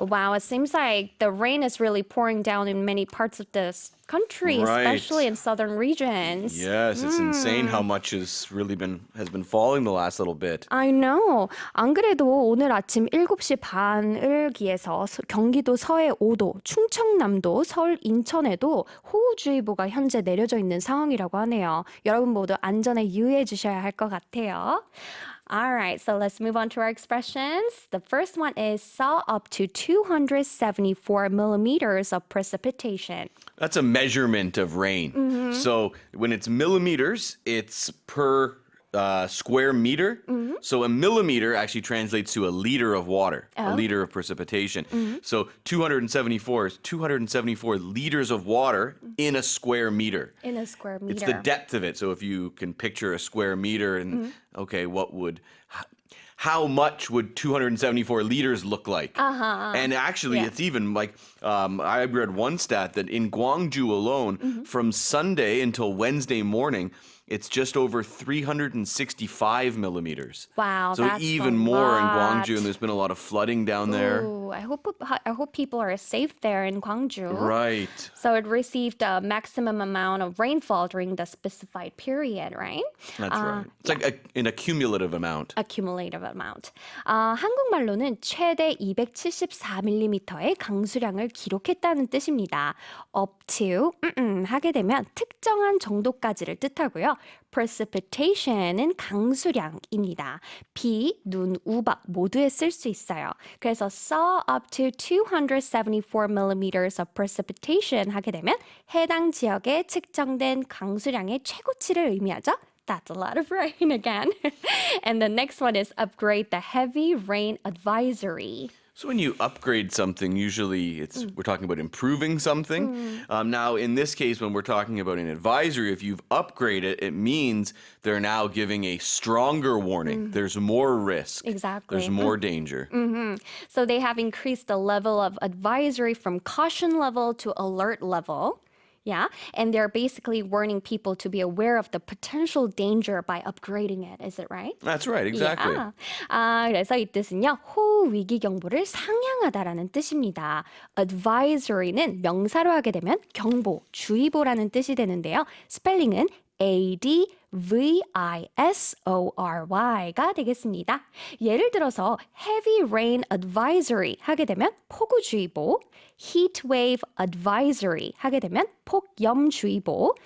Wow, it seems like the rain is really pouring down in many parts of this country, Right. especially in southern regions. Yes, it's insane how much has been falling the last little bit. I know. 안 그래도 오늘 아침 7시 반을 기해서 경기도 서해 5도, 충청남도, 서울, 인천에도 호우주의보가 현재 내려져 있는 상황이라고 하네요. 여러분 모두 안전에 유의해 주셔야 할 것 같아요. All right, so let's move on to our expressions. The first one is saw up to 274 millimeters of precipitation. That's a measurement of rain. So when it's millimeters, it's per square meter. So a millimeter actually translates to a liter of water, a liter of precipitation. So 274 is 274 liters of water in a square meter. In a square meter. It's the depth of it. So if you can picture a square meter and, okay, how much would 274 liters look like? And actually, it's even like, I read one stat that in Gwangju alone, from Sunday until Wednesday morning, it's just over 365 millimeters. Wow, so that's even a more in lot. Gwangju, and there's been a lot of flooding down there. Ooh, I hope people are safe there in Gwangju. Right. So it received a maximum amount of rainfall during the specified period, right? That's right. It's like an accumulative amount. Accumulative amount. 한국말로는 최대 274mm의 강수량을 기록했다는 뜻입니다. Up to 하게 되면 특정한 정도까지를 뜻하고요. Precipitation은 강수량입니다. 비, 눈, 우박 모두에 쓸 수 있어요. 그래서 saw up to 274 millimeters of precipitation 하게 되면 해당 지역에 측정된 강수량의 최고치를 의미하죠. That's a lot of rain again. And the next one is upgrade the heavy rain advisory. So when you upgrade something, usually we're talking about improving something. Now, in this case, when we're talking about an advisory, if you've upgraded, it means they're now giving a stronger warning. There's more risk. Exactly. There's more danger. So they have increased the level of advisory from caution level to alert level. Yeah, and they're basically warning people to be aware of the potential danger by upgrading it. Is it right? That's right, exactly. Yeah. 그래서 이 뜻은요, 호우 위기 경보를 상향하다라는 뜻입니다. Advisory는 명사로 하게 되면 경보, 주의보라는 뜻이 되는데요. 스펠링은 ADVISORY가 되겠습니다. 예를 들어서 heavy rain advisory 하게 되면 폭우주의보, heat wave advisory 하게 되면 폭염주의보,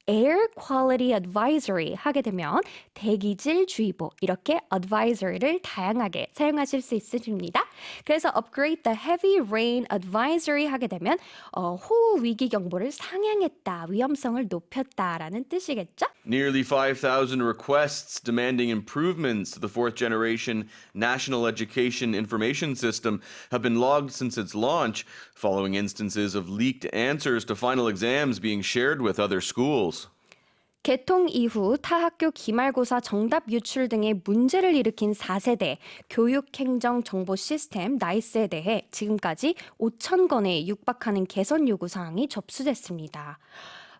air quality advisory 하게 되면 대기질 주의보 이렇게 advisory를 다양하게 사용하실 수 있으십니다. 그래서 upgrade the heavy rain advisory 하게 되면 호우 위기 경보를 상향했다, 위험성을 높였다라는 뜻이겠죠? Nearly 5,000 requests demanding improvements to the fourth generation National Education Information System have been logged since its launch, following instances of leaked answers to final exams being shared with other schools. 개통 이후 타학교 기말고사 정답 유출 등의 문제를 일으킨 4세대 교육행정 정보 시스템 나이스에 대해 지금까지 5,000건에 육박하는 개선 요구 사항이 접수됐습니다.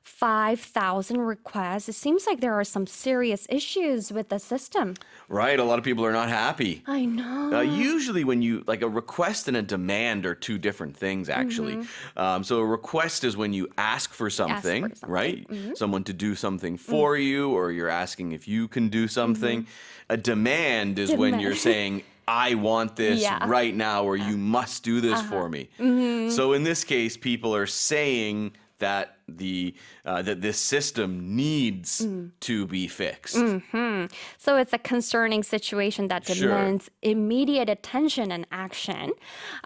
5,000 requests. It seems like there are some serious issues with the system. Right, a lot of people are not happy. I know. Usually when you, like a request and a demand are two different things, actually. So a request is when you ask for something, right? Someone to do something for you, or you're asking if you can do something. A demand is when you're saying, I want this right now, or you must do this for me. So in this case, people are saying that that this system needs to be fixed. So it's a concerning situation that demands immediate attention and action.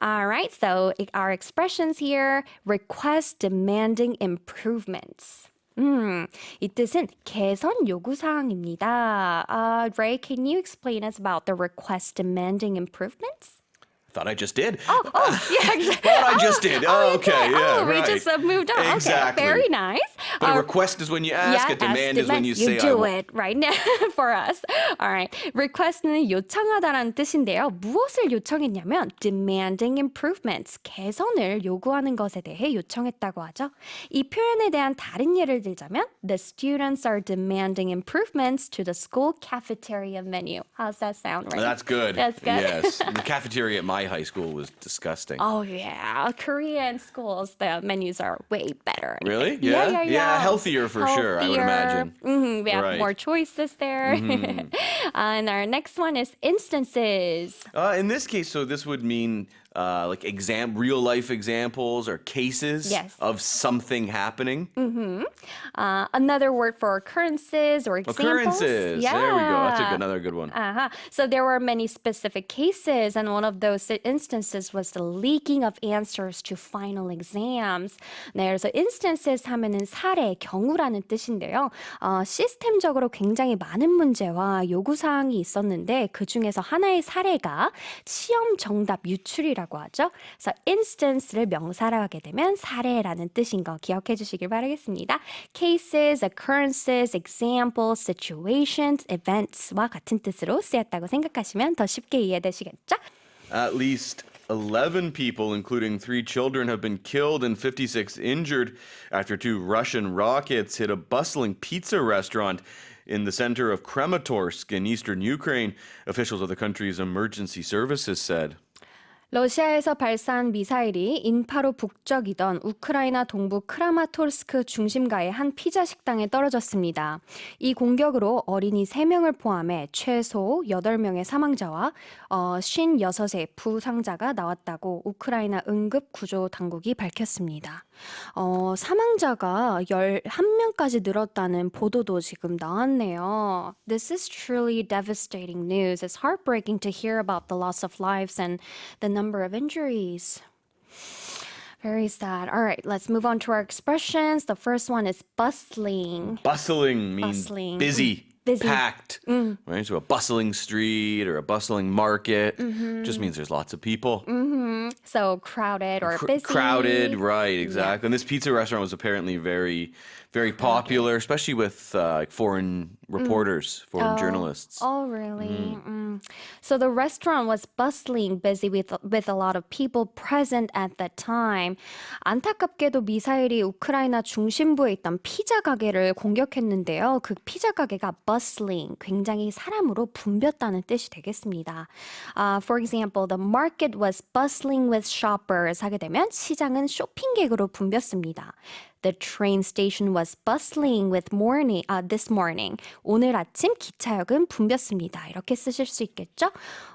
All right, so our expressions here, request demanding improvements. 이 뜻은 개선 요구 사항입니다. Ray, can you explain us about the request demanding improvements? Thought I just did. Yeah, exactly. Thought I just did. Okay, yeah, we right. just moved on. Exactly. Okay, very nice. But a request is when you ask. A demand is when you say, You do it right now for us. All right. Request는 요청하다라는 뜻인데요. 무엇을 요청했냐면 demanding improvements, 개선을 요구하는 것에 대해 요청했다고 하죠. 이 표현에 대한 다른 예를 들자면 the students are demanding improvements to the school cafeteria menu. How's that sound, right? That's good. That's good. Yes. The cafeteria at my high school was disgusting. Oh, yeah. Korean schools, the menus are way better. Really? Yeah. Healthier for sure, I would imagine. We have Right. more choices there. And our next one is instances. In this case, so this would mean like real life examples or cases of something happening. Another word for occurrences or examples. Occurrences. Yeah. There we go. That's another good one. So there were many specific cases, and one of those instances was the leaking of answers to final exams. 네, 그래서 instances 하면은 사례, 경우라는 뜻인데요. 시스템적으로 굉장히 많은 문제와 요구사항이 있었는데 그 중에서 하나의 사례가 시험 정답 유출이라고 하죠. 그래서 instance를 명사로 하게 되면 사례라는 뜻인 거 기억해 주시길 바라겠습니다. Cases, occurrences, examples, situations, events와 같은 뜻으로 쓰였다고 생각하시면 더 쉽게 이해되시겠죠? At least 11 people, including 3 children, have been killed and 56 injured after 2 Russian rockets hit a bustling pizza restaurant in the center of Kramatorsk in eastern Ukraine, officials of the country's emergency services said. 러시아에서 발사한 미사일이 인파로 북적이던 우크라이나 동부 크라마토르스크 중심가의 한 피자 식당에 떨어졌습니다. 이 공격으로 어린이 3명을 포함해 최소 8명의 사망자와 56의 부상자가 나왔다고 우크라이나 응급구조 당국이 밝혔습니다. 사망자가 11명까지 늘었다는 보도도 지금 나왔네요. This is truly devastating news. It's heartbreaking to hear about the loss of lives and the number of injuries. Very sad. All right, let's move on to our expressions. The first one is bustling. Bustling means busy. Packed, right? So a bustling street or a bustling market just means there's lots of people. So crowded or busy. Crowded, right, exactly. And this pizza restaurant was apparently very, very popular, especially with foreign reporters, foreign journalists. Oh, really? So the restaurant was bustling, busy with a lot of people present at that time. 안타깝게도 미사일이 우크라이나 중심부에 있던 피자 가게를 공격했는데요. 그 피자 가게가 bustling, 굉장히 사람으로 붐볐다는 뜻이 되겠습니다. For example, the market was bustling with shoppers 하게 되면 시장은 쇼핑객으로 붐볐습니다. The train station was bustling with this morning. 오늘 아침 기차역은 붐볐습니다. 이렇게 쓰실 수 있겠죠?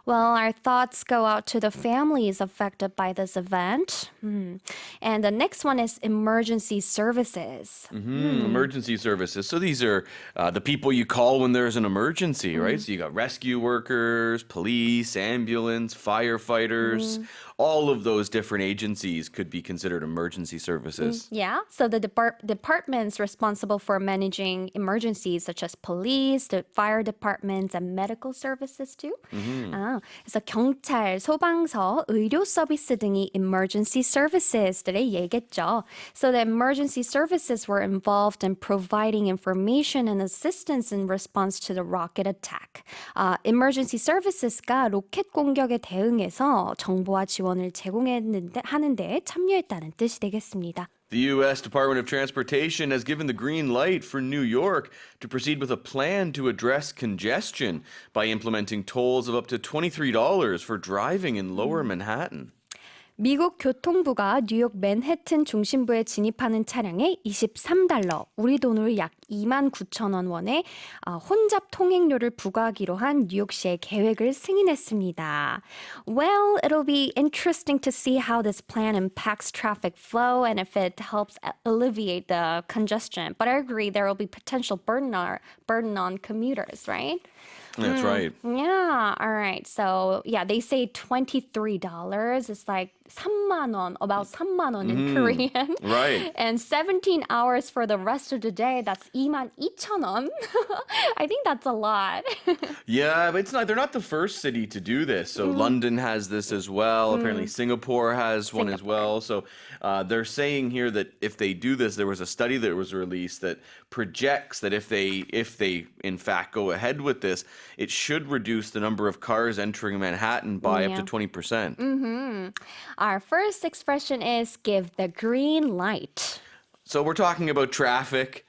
Well, our thoughts go out to the families affected by this event. And the next one is emergency services. Emergency services. So these are the people you call when there's an emergency, right? So you got rescue workers, police, ambulance, firefighters. All of those different agencies could be considered emergency services. Yeah, so the departments responsible for managing emergencies such as police, the fire departments, and medical services too. 그래서 경찰, 소방서, 의료 서비스 등이 emergency services들의 얘겠죠. So the emergency services were involved in providing information and assistance in response to the rocket attack. Emergency services가 로켓 공격에 대응해서 정보와 지원을 제공하는데 참여했다는 뜻이 되겠습니다. The U.S. Department of Transportation has given the green light for New York to proceed with a plan to address congestion by implementing tolls of up to $23 for driving in lower Manhattan. 미국 교통부가 뉴욕 맨해튼 중심부에 진입하는 차량에 $23, 우리 돈으로 약 29,000원의 혼잡 통행료를 부과하기로 한 뉴욕시의 계획을 승인했습니다. Well, it'll be interesting to see how this plan impacts traffic flow and if it helps alleviate the congestion. But I agree there will be potential burden on commuters, right? That's right. Yeah, all right. So, yeah, they say $23. It's like 3만 원, about 3만 원 in Korean. Right. And 17 hours for the rest of the day, that's 22,000원. I think that's a lot. Yeah, but they're not the first city to do this. So London has this as well. Apparently Singapore has one as well. So they're saying here that if they do this, there was a study that was released that projects that if they in fact go ahead with this, it should reduce the number of cars entering Manhattan by up to 20%. Our first expression is give the green light. So we're talking about traffic.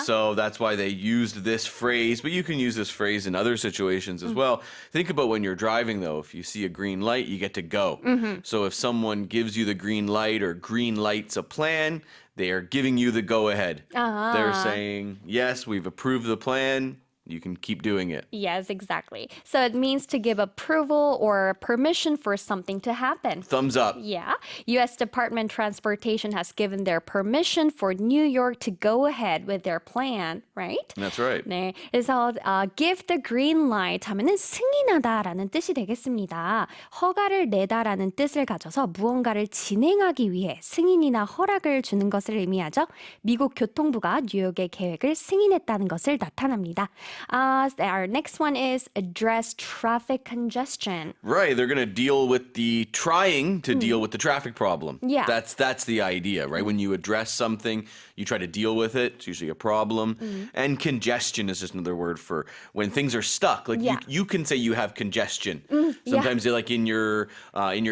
So that's why they used this phrase, but you can use this phrase in other situations as well. Think about when you're driving though. If you see a green light, you get to go. So if someone gives you the green light or green lights a plan, they are giving you the go ahead. They're saying, yes, we've approved the plan. You can keep doing it. Yes, exactly. So it means to give approval or permission for something to happen. Thumbs up. Yeah. U.S. Department of Transportation has given their permission for New York to go ahead with their plan, right? That's right. 네. 그래서 give the green light 하면은 승인하다라는 뜻이 되겠습니다. 허가를 내다라는 뜻을 가져서 무언가를 진행하기 위해 승인이나 허락을 주는 것을 의미하죠. 미국 교통부가 뉴욕의 계획을 승인했다는 것을 나타납니다. Our next one is address traffic congestion. Right, they're going to deal with trying to deal with the traffic problem. Yeah. That's the idea, right? When you address something, you try to deal with it. It's usually a problem. And congestion is just another word for when things are stuck. Like you can say you have congestion. Sometimes they're like in your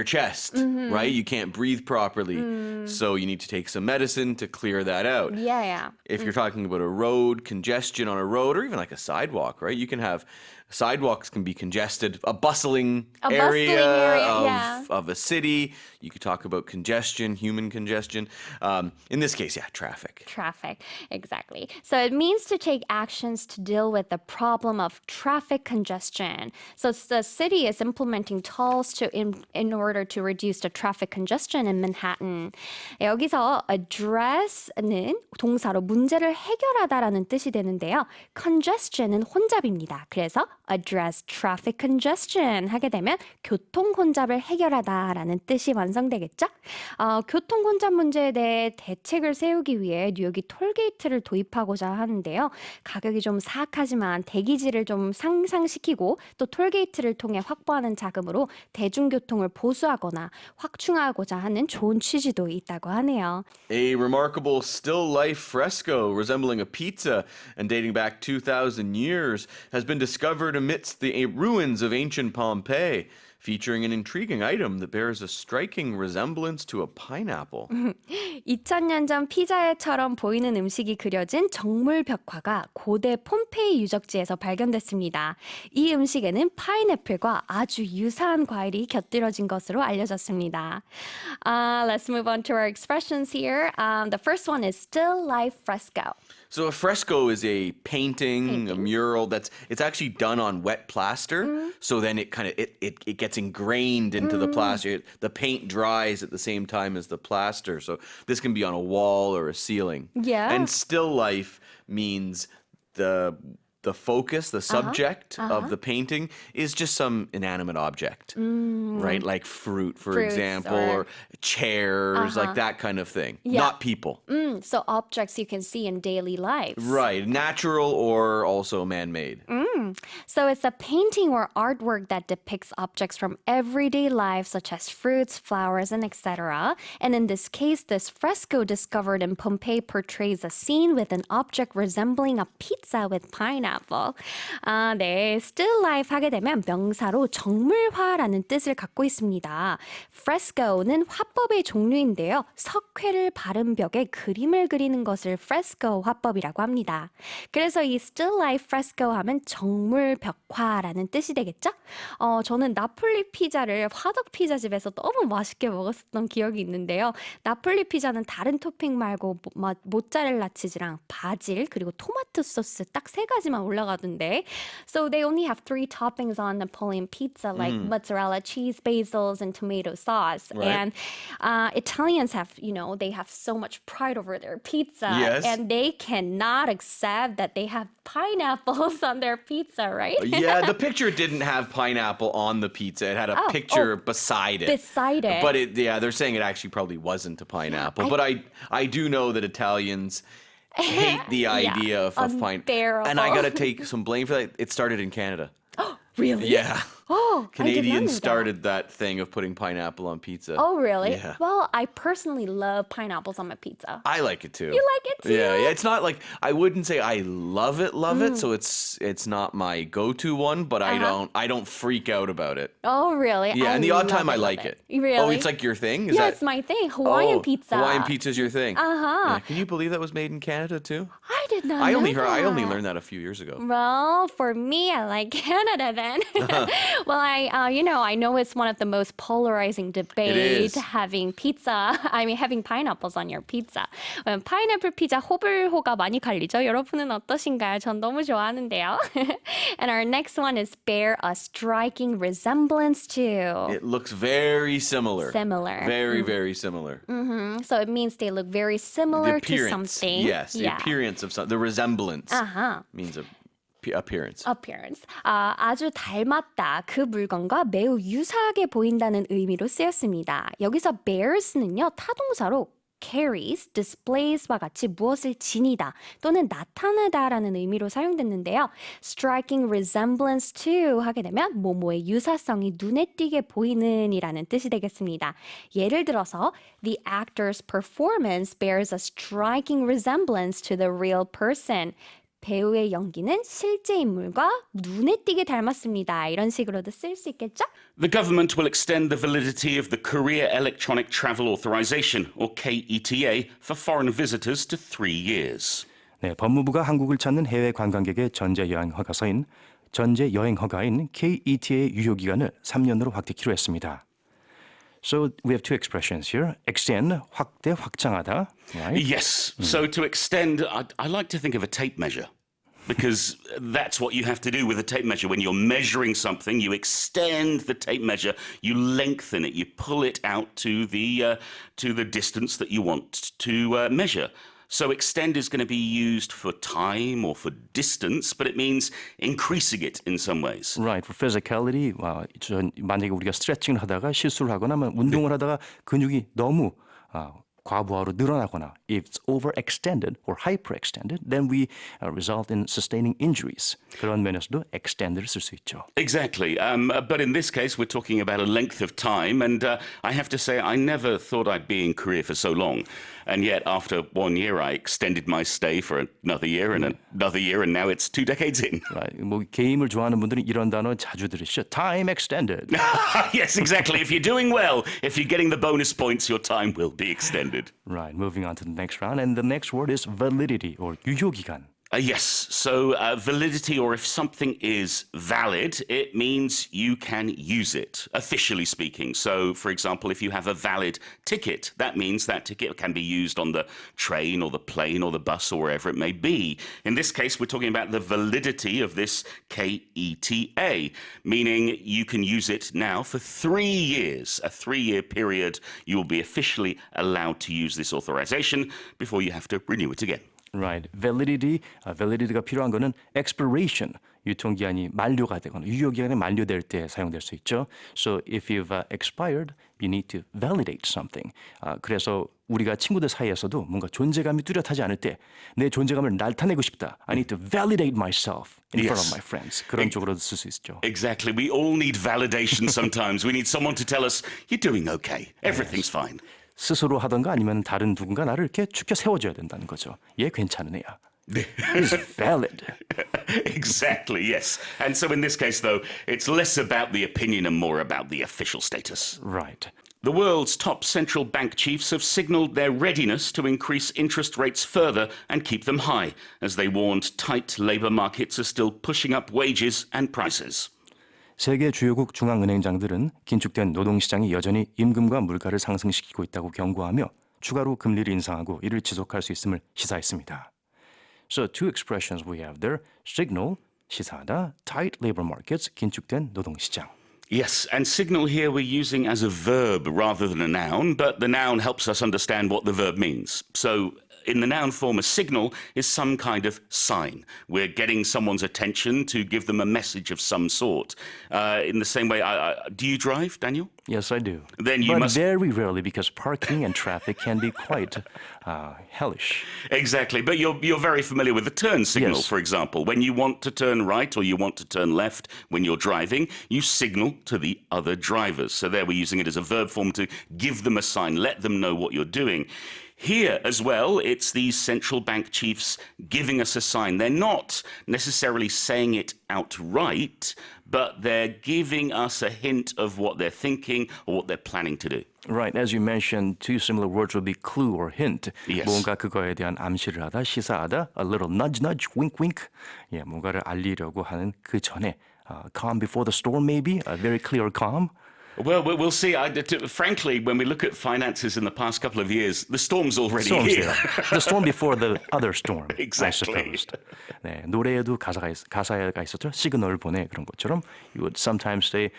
chest, right? You can't breathe properly. So you need to take some medicine to clear that out. Yeah. If you're talking about a road, congestion on a road, or even like a sidewalk, right? You can have sidewalks can be congested, a bustling area of a city. You could talk about congestion, human congestion. In this case, traffic. Traffic, exactly. So it means to take actions to deal with the problem of traffic congestion. So the city is implementing tolls in order to reduce the traffic congestion in Manhattan. 여기서 address는 동사로 문제를 해결하다라는 뜻이 되는데요. congestion은 혼잡입니다. 그래서 address traffic congestion 하게 되면 교통 혼잡을 해결하다라는 뜻이 완성되겠죠? 교통 혼잡 문제에 대해 대책을 세우기 위해 뉴욕이 톨게이트를 도입하고자 하는데요. 가격이 좀 사악하지만 대기질을 좀 상상시키고 또 톨게이트를 통해 확보하는 자금으로 대중교통을 보수하거나 확충하고자 하는 좋은 취지도 있다고 하네요. A remarkable still life fresco resembling a pizza and dating back 2,000 years has been discovered discovered amidst the ruins of ancient Pompeii, featuring an intriguing item that bears a striking resemblance to a pineapple. 2000년 전 피자처럼 보이는 음식이 그려진 정물 벽화가 고대 폼페이 유적지에서 발견됐습니다. 이 음식에는 파인애플과 아주 유사한 과일이 곁들여진 것으로 알려졌습니다. Let's move on to our expressions here. The first one is still life fresco. So a fresco is a painting, a mural it's actually done on wet plaster. So then it kind of it gets ingrained into the plaster. The paint dries at the same time as the plaster. So this can be on a wall or a ceiling. Yeah. And still life means the focus, the subject of the painting is just some inanimate object, right? Like fruit, for Fruits example, or- or chairs, like that kind of thing. Yeah. Not people. So objects you can see in daily life. Right, natural or also man-made. So it's a painting or artwork that depicts objects from everyday life, such as fruits, flowers, and etc. And in this case, this fresco discovered in Pompeii portrays a scene with an object resembling a pizza with pineapple. 네, still life 하게 되면 명사로 정물화라는 뜻을 갖고 있습니다. fresco는 화법의 종류인데요. 석회를 바른 벽에 그림을 그리는 것을 fresco 화법이라고 합니다. 그래서 이 still life fresco 하면 정물 벽화라는 뜻이 되겠죠? 저는 나폴리 피자를 화덕 피자집에서 너무 맛있게 먹었었던 기억이 있는데요. 나폴리 피자는 다른 토핑 말고 모짜렐라 치즈랑 바질 그리고 토마토 소스 딱 세 가지만 올라가던데. So they only have 3 toppings on Napoleon pizza like mozzarella cheese, basils, and tomato sauce. Right. And Italians have, they have so much pride over their pizza. Yes. And they cannot accept that they have pineapples on their pizza, right? Yeah, the picture didn't have pineapple on the pizza. It had a picture beside it. Beside it. But they're saying it actually probably wasn't a pineapple. But I do know that Italians hate the idea of pineapple. Unbearable. And I got to take some blame for that. It started in Canada. Really? Yeah. Oh, I did not know Canadians that. started that thing of putting pineapple on pizza. Oh, really? Yeah. Well, I personally love pineapples on my pizza. I like it too. You like it too? Yeah, it's not like I wouldn't say I love it, so it's not my go-to one, but I don't freak out about it. Oh, really? Yeah, and the odd time I like it. Really? Oh, it's like your thing? Is Yeah, that it's my thing. Hawaiian pizza. Hawaiian pizza's your thing. Uh-huh. Yeah, can you believe that was made in Canada too? I did not I know only that. learned that a few years ago. Well, for me, I like Canada then. Well, I know it's one of the most polarizing debates is. having pineapples on your pizza. 파인애플 피자 호불호가 많이 갈리죠. 여러분은 어떠신가요? 전 너무 좋아하는데요. And our next one is bear a striking resemblance to. It looks very similar. Similar. Very, very similar. So it means they look very The similar to appearance. something. Yes, the appearance of something. The resemblance means appearance. 아주 닮았다. 그 물건과 매우 유사하게 보인다는 의미로 쓰였습니다. 여기서 bears는요, 타동사로 carries, displays와 같이 무엇을 지니다 또는 나타내다라는 의미로 사용됐는데요. striking resemblance to 하게 되면 뭐뭐의 유사성이 눈에 띄게 보이는 이라는 뜻이 되겠습니다. 예를 들어서 the actor's performance bears a striking resemblance to the real person. 배우의 연기는 실제 인물과 눈에 띄게 닮았습니다. 이런 식으로도 쓸 수 있겠죠? The government will extend the validity of the Korea Electronic Travel Authorization, or KETA, for foreign visitors to 3 years. 네, 법무부가 한국을 찾는 해외 관광객의 전제 여행 허가인 KETA 유효 기간을 3년으로 확대키로 했습니다. So we have 2 expressions here. Extend, 확대, 확장하다. Right? Yes, so to extend, I like to think of a tape measure. Because that's what you have to do with a tape measure. When you're measuring something, you extend the tape measure, you lengthen it, you pull it out to the distance that you want to measure. So extend is going to be used for time or for distance, but it means increasing it in some ways. Right, for physicality. 만약에 우리가 스트레칭을 하다가 실수를 하거나 운동을 하다가 근육이 너무 과부하로 늘어나거나 if it's overextended or hyperextended, then we result in sustaining injuries. 그런 면에서도 extend를 쓸 수 있죠. Exactly. But in this case, we're talking about a length of time. And I have to say, I never thought I'd be in Korea for so long. And yet, after 1 year, I extended my stay for another year and another year. And now it's 2 decades in. Right. 뭐 게임을 좋아하는 분들은 이런 단어 자주 들으시죠. Time extended. Yes, exactly. If you're doing well, if you're getting the bonus points, your time will be extended. Right. Moving on to the next round. And the next word is validity or 유효기간. Yes, so validity, or if something is valid, it means you can use it, officially speaking. So, for example, if you have a valid ticket, that means that ticket can be used on the train or the plane or the bus or wherever it may be. In this case, we're talking about the validity of this KETA, meaning you can use it now for 3 years. A 3-year period, you will be officially allowed to use this authorization before you have to renew it again. Right. validity가 필요한 거는 expiration, 유통기한이 만료가 되거나 유효기간이 만료될 때 사용될 수 있죠. So if you've expired, you need to validate something. 그래서 우리가 친구들 사이에서도 뭔가 존재감이 뚜렷하지 않을 때 내 존재감을 나타내고 싶다. I need to validate myself in front of my friends. 그런 쪽으로도 쓸 수 있죠. Exactly. We all need validation sometimes. We need someone to tell us, you're doing okay. Everything's fine. 스스로 하던가 아니면 다른 누군가 나를 이렇게 축켜 세워줘야 된다는 거죠. 얘 괜찮은 애야. He's valid. Exactly, yes. And so in this case, though, it's less about the opinion and more about the official status. Right. The world's top central bank chiefs have signaled their readiness to increase interest rates further and keep them high, as they warned tight labor markets are still pushing up wages and prices. 세계 주요국 중앙은행장들은 긴축된 노동시장이 여전히 임금과 물가를 상승시키고 있다고 경고하며 추가로 금리를 인상하고 이를 지속할 수 있음을 시사했습니다. So two expressions we have there. Signal, 시사하다, tight labor markets, 긴축된 노동시장. Yes, and signal here we're using as a verb rather than a noun, but the noun helps us understand what the verb means. So in the noun form, a signal is some kind of sign. We're getting someone's attention to give them a message of some sort. In the same way, do you drive, Daniel? Yes, I do. Then you but must... very rarely because parking and traffic can be quite hellish. Exactly, but you're very familiar with the turn signal, Yes. for example. When you want to turn right or you want to turn left when you're driving, you signal to the other drivers. So there we're using it as a verb form to give them a sign, let them know what you're doing. Here as well, it's these central bank chiefs giving us a sign. They're not necessarily saying it outright, but they're giving us a hint of what they're thinking or what they're planning to do. Right, as you mentioned, two similar words would be clue or hint. Yes. 뭔가 그거에 대한 암시를 하다, 시사하다, a little nudge, nudge, wink, wink. 예, 뭔가를 알리려고 하는 그 전에 calm before the storm, maybe a very clear calm. Well, we'll see. Frankly, when we look at finances in the past couple of years, the storm's already Storm's here. there. The storm before the other storm. Exactly. I suppose. 네, 노래에도 가사가 있었죠. 시그널 보내 그런 것처럼 you would sometimes say,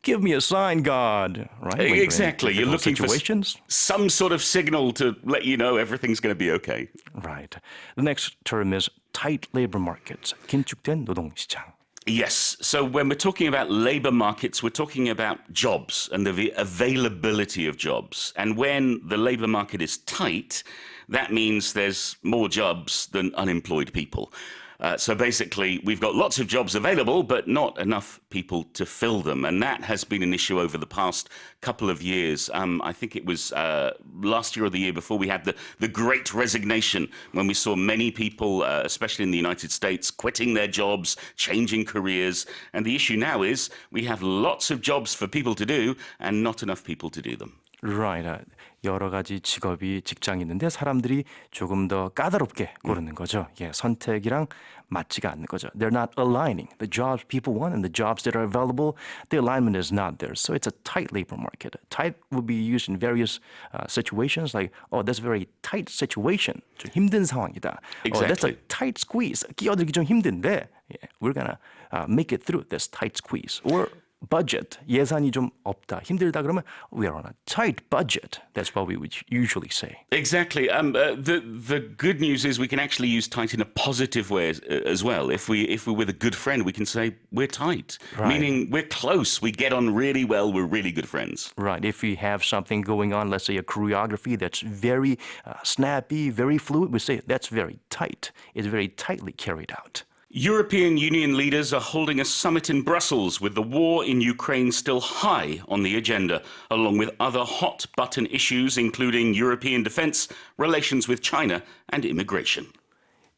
"Give me a sign, God." Right? When Exactly. You're difficult looking situations. for some sort of signal to let you know everything's going to be okay. Right. The next term is tight labor markets. 긴축된 노동시장. Yes. So when we're talking about labor markets, we're talking about jobs and the availability of jobs. And when the labor market is tight, that means there's more jobs than unemployed people. So basically, we've got lots of jobs available, but not enough people to fill them. And that has been an issue over the past couple of years. I think it was last year or the year before we had the Great Resignation, when we saw many people, especially in the United States, quitting their jobs, changing careers. And the issue now is we have lots of jobs for people to do and not enough people to do them. Right. 여러 가지 직장이 있는데 사람들이 조금 더 까다롭게 고르는 거죠. 예, 선택이랑 맞지가 않는 거죠. They're not aligning. The jobs people want and the jobs that are available, the alignment is not there. So it's a tight labor market. Tight would be used in various situations like, oh, that's a very tight situation. 좀 힘든 상황이다. Exactly. Oh, that's a tight squeeze. 끼어들기 좀 힘든데, yeah, we're gonna make it through this tight squeeze. Or budget, 예산이 좀 없다, 힘들다 그러면 we are on a tight budget. That's what we would usually say. Exactly. The good news is we can actually use tight in a positive way as well. If we're with a good friend, we can say we're tight, meaning we're close. We get on really well. We're really good friends. Right. If we have something going on, let's say a choreography that's very snappy, very fluid, we say that's very tight. It's very tightly carried out. European Union leaders are holding a summit in Brussels with the war in Ukraine still high on the agenda, along with other hot-button issues including European defense, relations with China and immigration.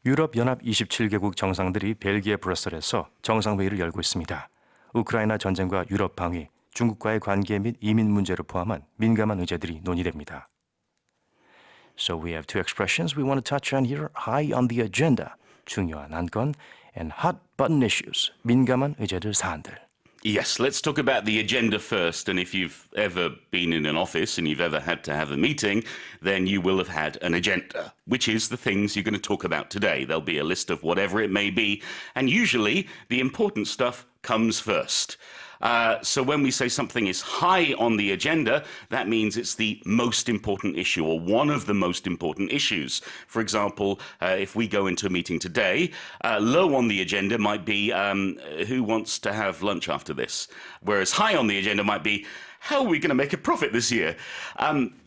유럽연합 27개국 정상들이 벨기에 브뤼셀에서 정상회의를 열고 있습니다. 우크라이나 전쟁과 유럽 방위, 중국과의 관계 및 이민 문제를 포함한 민감한 의제들이 논의됩니다. So we have two expressions we want to touch on here. High on the agenda, 중요한 안건, and hot button issues, 민감한 의제들 사안들. Yes, let's talk about the agenda first. And if you've ever been in an office and you've ever had to have a meeting, then you will have had an agenda, which is the things you're going to talk about today. There'll be a list of whatever it may be. And usually the important stuff comes first. So when we say something is high on the agenda, that means it's the most important issue or one of the most important issues. For example, if we go into a meeting today, low on the agenda might be who wants to have lunch after this, whereas high on the agenda might be how are we going to make a profit this year?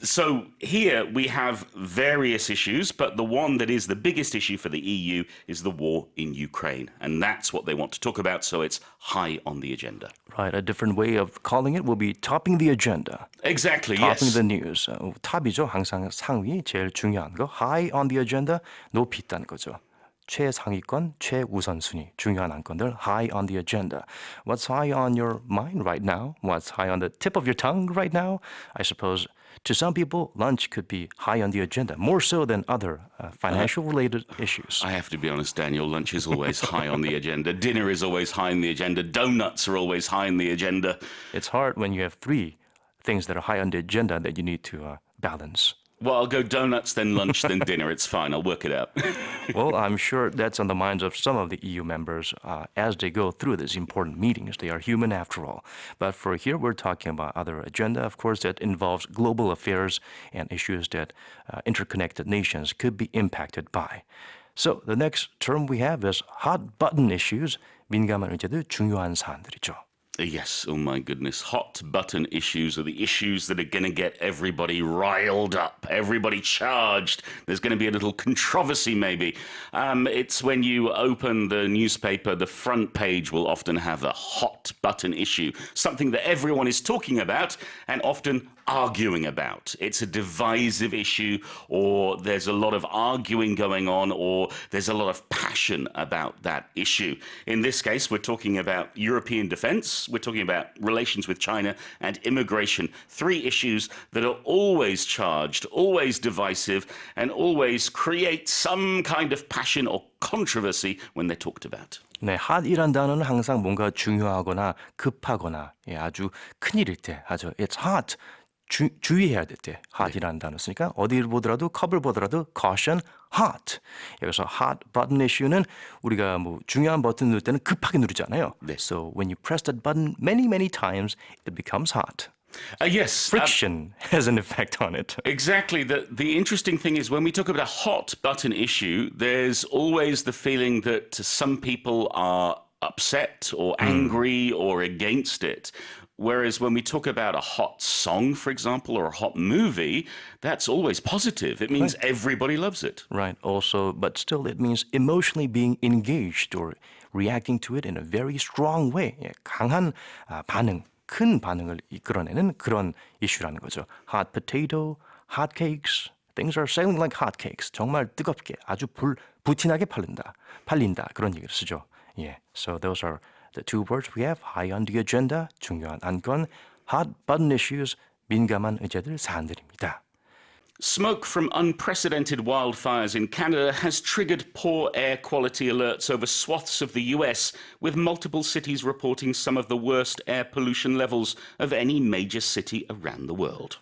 So here we have various issues, but the one that is the biggest issue for the EU is the war in Ukraine. And that's what they want to talk about, so it's high on the agenda. Right, a different way of calling it will be topping the agenda. Exactly, topping yes. the news. 탑이죠. 항상 상위, 제일 중요한 거. High on the agenda, 높이 있다는 거죠. 최상위권, 최우선순위, 중요한 안건들, high on the agenda. What's high on your mind right now? What's high on the tip of your tongue right now? I suppose to some people, lunch could be high on the agenda, more so than other financial-related issues. I have to be honest, Daniel, lunch is always high on the agenda. Dinner is always high on the agenda. Donuts are always high on the agenda. It's hard when you have three things that are high on the agenda that you need to balance. Well, I'll go donuts, then lunch, then dinner. It's fine. I'll work it out. Well, I'm sure that's on the minds of some of the EU members as they go through these important meetings. They are human after all. But for here, we're talking about other agenda, of course, that involves global affairs and issues that interconnected nations could be impacted by. So the next term we have is hot button issues, 민감한 의제들, 중요한 사안들이죠. Yes, oh my goodness. Hot button issues are the issues that are going to get everybody riled up, everybody charged. There's going to be a little controversy maybe. It's when you open the newspaper, the front page will often have a hot button issue, something that everyone is talking about and often arguing about. It's a divisive issue, or there's a lot of arguing going on, or there's a lot of passion about that issue. In this case, we're talking about European defense, we're talking about relations with China, and immigration. Three issues that are always charged, always divisive, and always create some kind of passion or controversy when they're talked about. 네, hot이란 단어는 항상 뭔가 중요하거나 급하거나 아주 큰일일 때 하죠. It's hot. 주의해야 될 때 hot이라는 단어 쓰니까 어디를 보더라도 컵을 보더라도 caution hot. 여기서 hot button issue는 우리가 뭐 중요한 버튼 누를 때는 급하게 누르잖아요. 네. So when you press that button many times, it becomes hot. Yes. Friction has an effect on it. Exactly. The interesting thing is when we talk about a hot button issue, there's always the feeling that some people are upset or angry or against it. Whereas when we talk about a hot song, for example, or a hot movie, that's always positive. It means everybody loves it. Right. Also, but still it means emotionally being engaged or reacting to it in a very strong way. 강한 반응, 큰 반응을 이끌어내는 그런 이슈라는 거죠. Hot potato, hot cakes. Things are selling like hot cakes. 정말 뜨겁게 아주 부티나게 팔린다. 그런 얘기를 쓰죠. Yeah. So those are the two words we have. High on the agenda, 중요한 안건, hot button issues, 민감한 의제들 사안들입니다. Smoke from unprecedented wildfires in Canada has triggered poor air quality alerts over swaths of the US, with multiple cities reporting some of the worst air pollution levels of any major city around the world.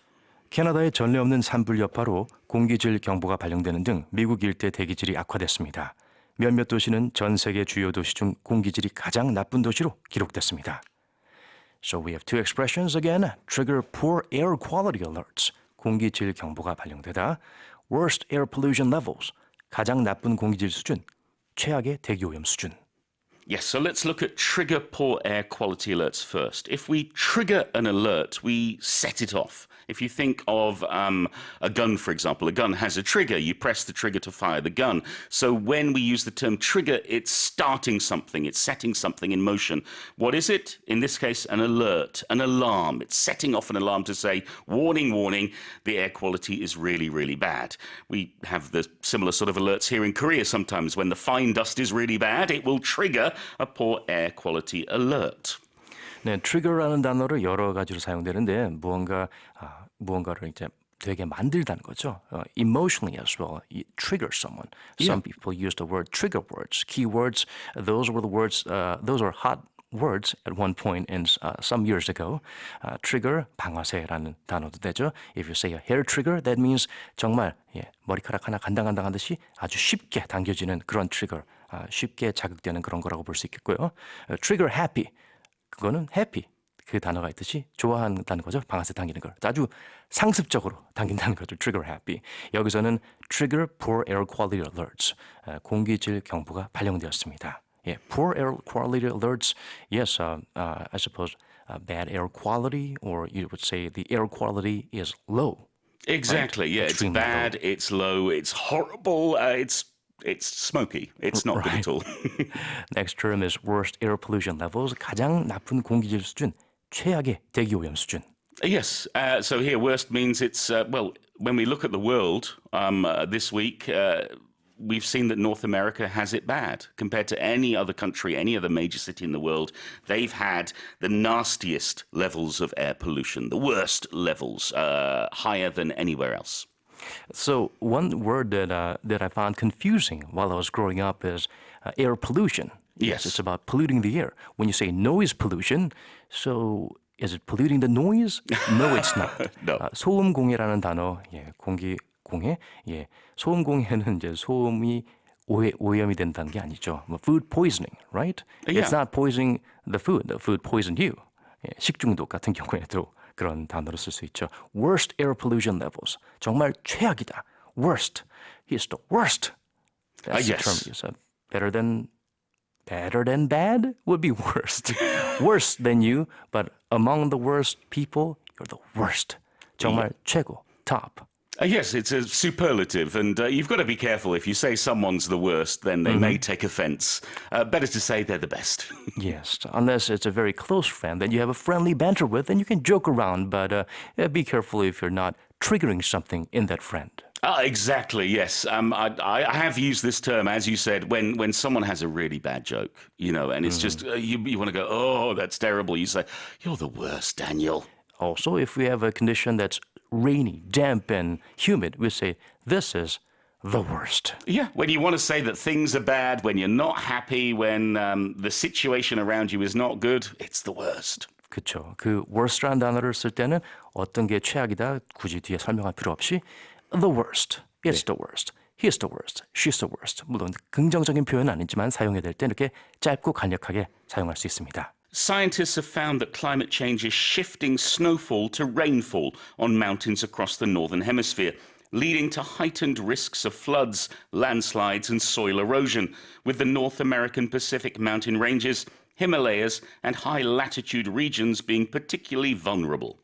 캐나다의 전례 없는 산불 여파로 공기질 경보가 발령되는 등 미국 일대 대기질이 악화됐습니다. 몇몇 도시는 전 세계 주요 도시 중 공기질이 가장 나쁜 도시로 기록됐습니다. So we have two expressions again. Trigger poor air quality alerts. 공기질 경보가 발령되다. Worst air pollution levels. 가장 나쁜 공기질 수준. 최악의 대기오염 수준. Yes, so let's look at trigger poor air quality alerts first. If we trigger an alert, we set it off. If you think of a gun, for example, a gun has a trigger. You press the trigger to fire the gun. So when we use the term trigger, it's starting something. It's setting something in motion. What is it? In this case, an alert, an alarm. It's setting off an alarm to say, warning, warning, the air quality is really, really bad. We have the similar sort of alerts here in Korea sometimes. When the fine dust is really bad, it will trigger a poor air quality alert. 네, trigger라는 단어를 여러 가지로 사용되는데 무언가를 이제 되게 만들다는 거죠. Emotionally as well, it triggers someone. Some people use the word trigger words, keywords. Those were the words. Those are hot words at one point in some years ago. Trigger, 방아쇠라는 단어도 되죠. If you say a hair trigger, that means 정말 머리카락 하나 간당간당한 듯이 아주 쉽게 당겨지는 그런 trigger, 쉽게 자극되는 그런 거라고 볼 수 있겠고요. Trigger happy. 그거는 happy 그 단어가 있듯이 좋아한다는 거죠. 방아쇠 당기는 걸 아주 상습적으로 당긴다는 거죠. Trigger happy. 여기서는 trigger poor air quality alerts. 공기질 경보가 발령되었습니다. Poor air quality alerts. Yes, I suppose bad air quality, or you would say the air quality is low. Exactly. Right? Yeah, Extremely it's bad. low. It's low. It's horrible. It's smoky. It's not good at all. Next term is worst air pollution levels. 가장 나쁜 공기질 수준, 최악의 대기오염 수준. Yes. So here, worst means it's, well, when we look at the world this week, we've seen that North America has it bad compared to any other country, any other major city in the world. They've had the nastiest levels of air pollution, the worst levels, higher than anywhere else. So one word that I found confusing while I was growing up is air pollution. Yes. It's about polluting the air. When you say noise pollution, so is it polluting the noise? No, it's not. No. 소음공해라는 단어, 공기공해, 소음공해는 이제 소음이 오염이 된다는 게 아니죠. Food poisoning, right? Yeah. It's not poisoning the food poisoned you. 식중독 같은 경우에도 그런 단어를 쓸 수 있죠. Worst air pollution levels. 정말 최악이다. Worst. He's the worst. That's the yes. term you said. Better than bad would be worst. Worse than you, but among the worst people, you're the worst. 정말 최고. Top. Yes, it's a superlative, and you've got to be careful. If you say someone's the worst, then they may take offense. Better to say they're the best. Yes, unless it's a very close friend that you have a friendly banter with, then you can joke around, but be careful if you're not triggering something in that friend. Exactly, yes. I have used this term, as you said, when someone has a really bad joke, and it's just, you want to go, oh, that's terrible. You say, you're the worst, Daniel. Also, if we have a condition that's rainy, damp, and humid, we say, this is the worst. Yeah, when you want to say that things are bad, when you're not happy, when the situation around you is not good, it's the worst. 그렇죠. 그 worst라는 단어를 쓸 때는 어떤 게 최악이다 굳이 뒤에 설명할 필요 없이 the worst, it's the worst, he's the worst, she's the worst. 물론 긍정적인 표현은 아니지만 사용해야 될 때 이렇게 짧고 간략하게 사용할 수 있습니다. Scientists have found that climate change is shifting snowfall to rainfall on mountains across the northern hemisphere, leading to heightened risks of floods, landslides, and soil erosion, with the North American Pacific mountain ranges, Himalayas, and high-latitude regions being particularly vulnerable.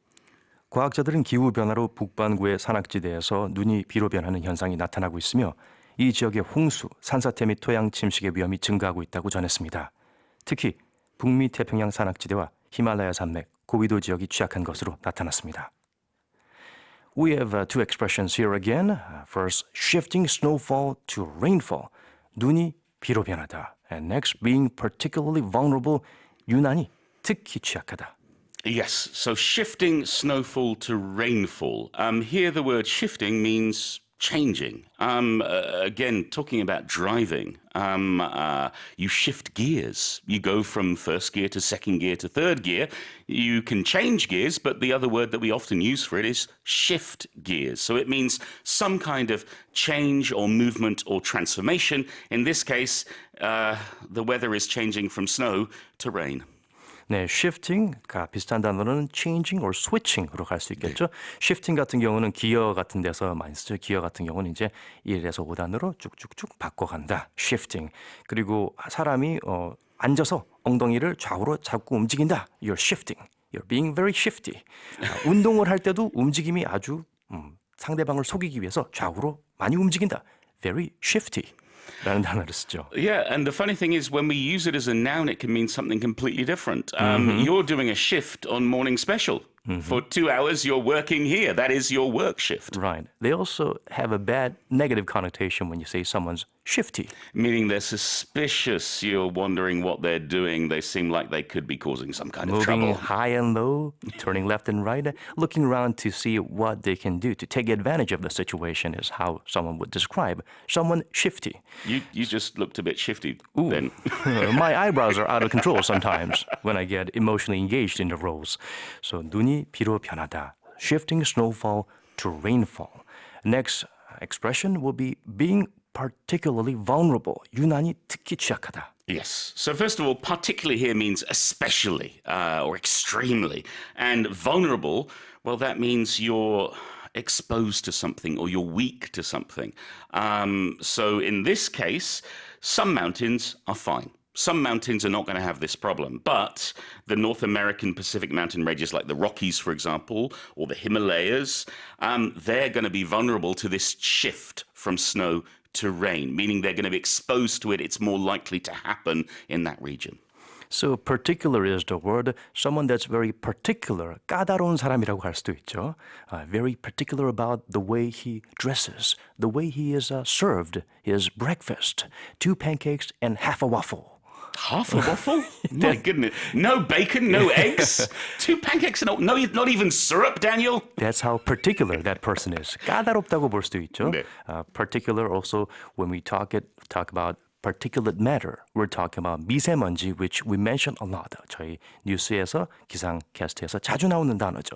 과학자들은 기후변화로 북반구의 산악지대에서 눈이 비로 변하는 현상이 나타나고 있으며 이 지역의 홍수, 산사태 및 토양 침식의 위험이 증가하고 있다고 전했습니다. 특히 북미 태평양 산악지대와 히말라야 산맥, 고위도 지역이 취약한 것으로 나타났습니다. We have two expressions here again. First, shifting snowfall to rainfall. 눈이 비로 변하다. And next, being particularly vulnerable. 유난히 특히 취약하다. Yes, so shifting snowfall to rainfall. Here the word shifting means changing. Again, talking about driving, you shift gears. You go from first gear to second gear to third gear. You can change gears, but the other word that we often use for it is shift gears. So it means some kind of change or movement or transformation. In this case, the weather is changing from snow to rain. 네, shifting가 비슷한 단어는 changing or switching으로 갈 수 있겠죠. shifting 같은 경우는 기어 같은 데서 많이 쓰죠. 기어 같은 경우는 이제 1에서 5단으로 쭉쭉쭉 바꿔간다. shifting. 그리고 사람이 앉아서 엉덩이를 좌우로 자꾸 움직인다. You're shifting. You're being very shifty. 운동을 할 때도 움직임이 아주 상대방을 속이기 위해서 좌우로 많이 움직인다. Very shifty. 라는 단어를 쓰죠. Yeah, and the funny thing is when we use it as a noun, it can mean something completely different. You're doing a shift on Morning Special. For 2 hours, you're working here. That is your work shift. Right. They also have a bad negative connotation when you say someone's shifty. Meaning they're suspicious. You're wondering what they're doing. They seem like they could be causing some kind of Moving trouble. high and low, turning left and right, looking around to see what they can do to take advantage of the situation is how someone would describe someone shifty. You just looked a bit shifty Ooh. then. My eyebrows are out of control sometimes when I get emotionally engaged in the roles. So 눈이 비로 변하다. Shifting snowfall to rainfall. Next expression will be being particularly vulnerable. 유난히 특히 취약하다. Yes. So first of all, particularly here means especially or extremely. And vulnerable, well, that means you're exposed to something or you're weak to something. So in this case, some mountains are fine. Some mountains are not going to have this problem, but the North American Pacific mountain ranges like the Rockies, for example, or the Himalayas, they're going to be vulnerable to this shift from snow to rain, meaning they're going to be exposed to it. It's more likely to happen in that region. So particular is the word. Someone that's very particular, 까다로운 사람이라고 할 수도 있죠. Very particular about the way he dresses, the way he is served his breakfast, 2 pancakes and half a waffle. Half a waffle? My goodness. No bacon, no eggs, 2 pancakes and no, not even syrup, Daniel? That's how particular that person is. 까다롭다고 볼 수도 있죠. 네. Particular also when we talk about particulate matter, we're talking about 미세먼지, which we mention a lot. 저희 뉴스에서 기상 캐스트에서 자주 나오는 단어죠.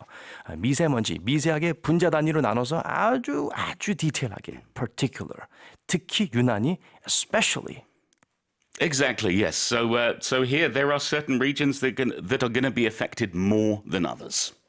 미세먼지, 미세하게 분자 단위로 나눠서 아주 디테일하게 particular, 특히 유난히 especially. Exactly, yes. So here there are certain regions that are going to be affected more than others.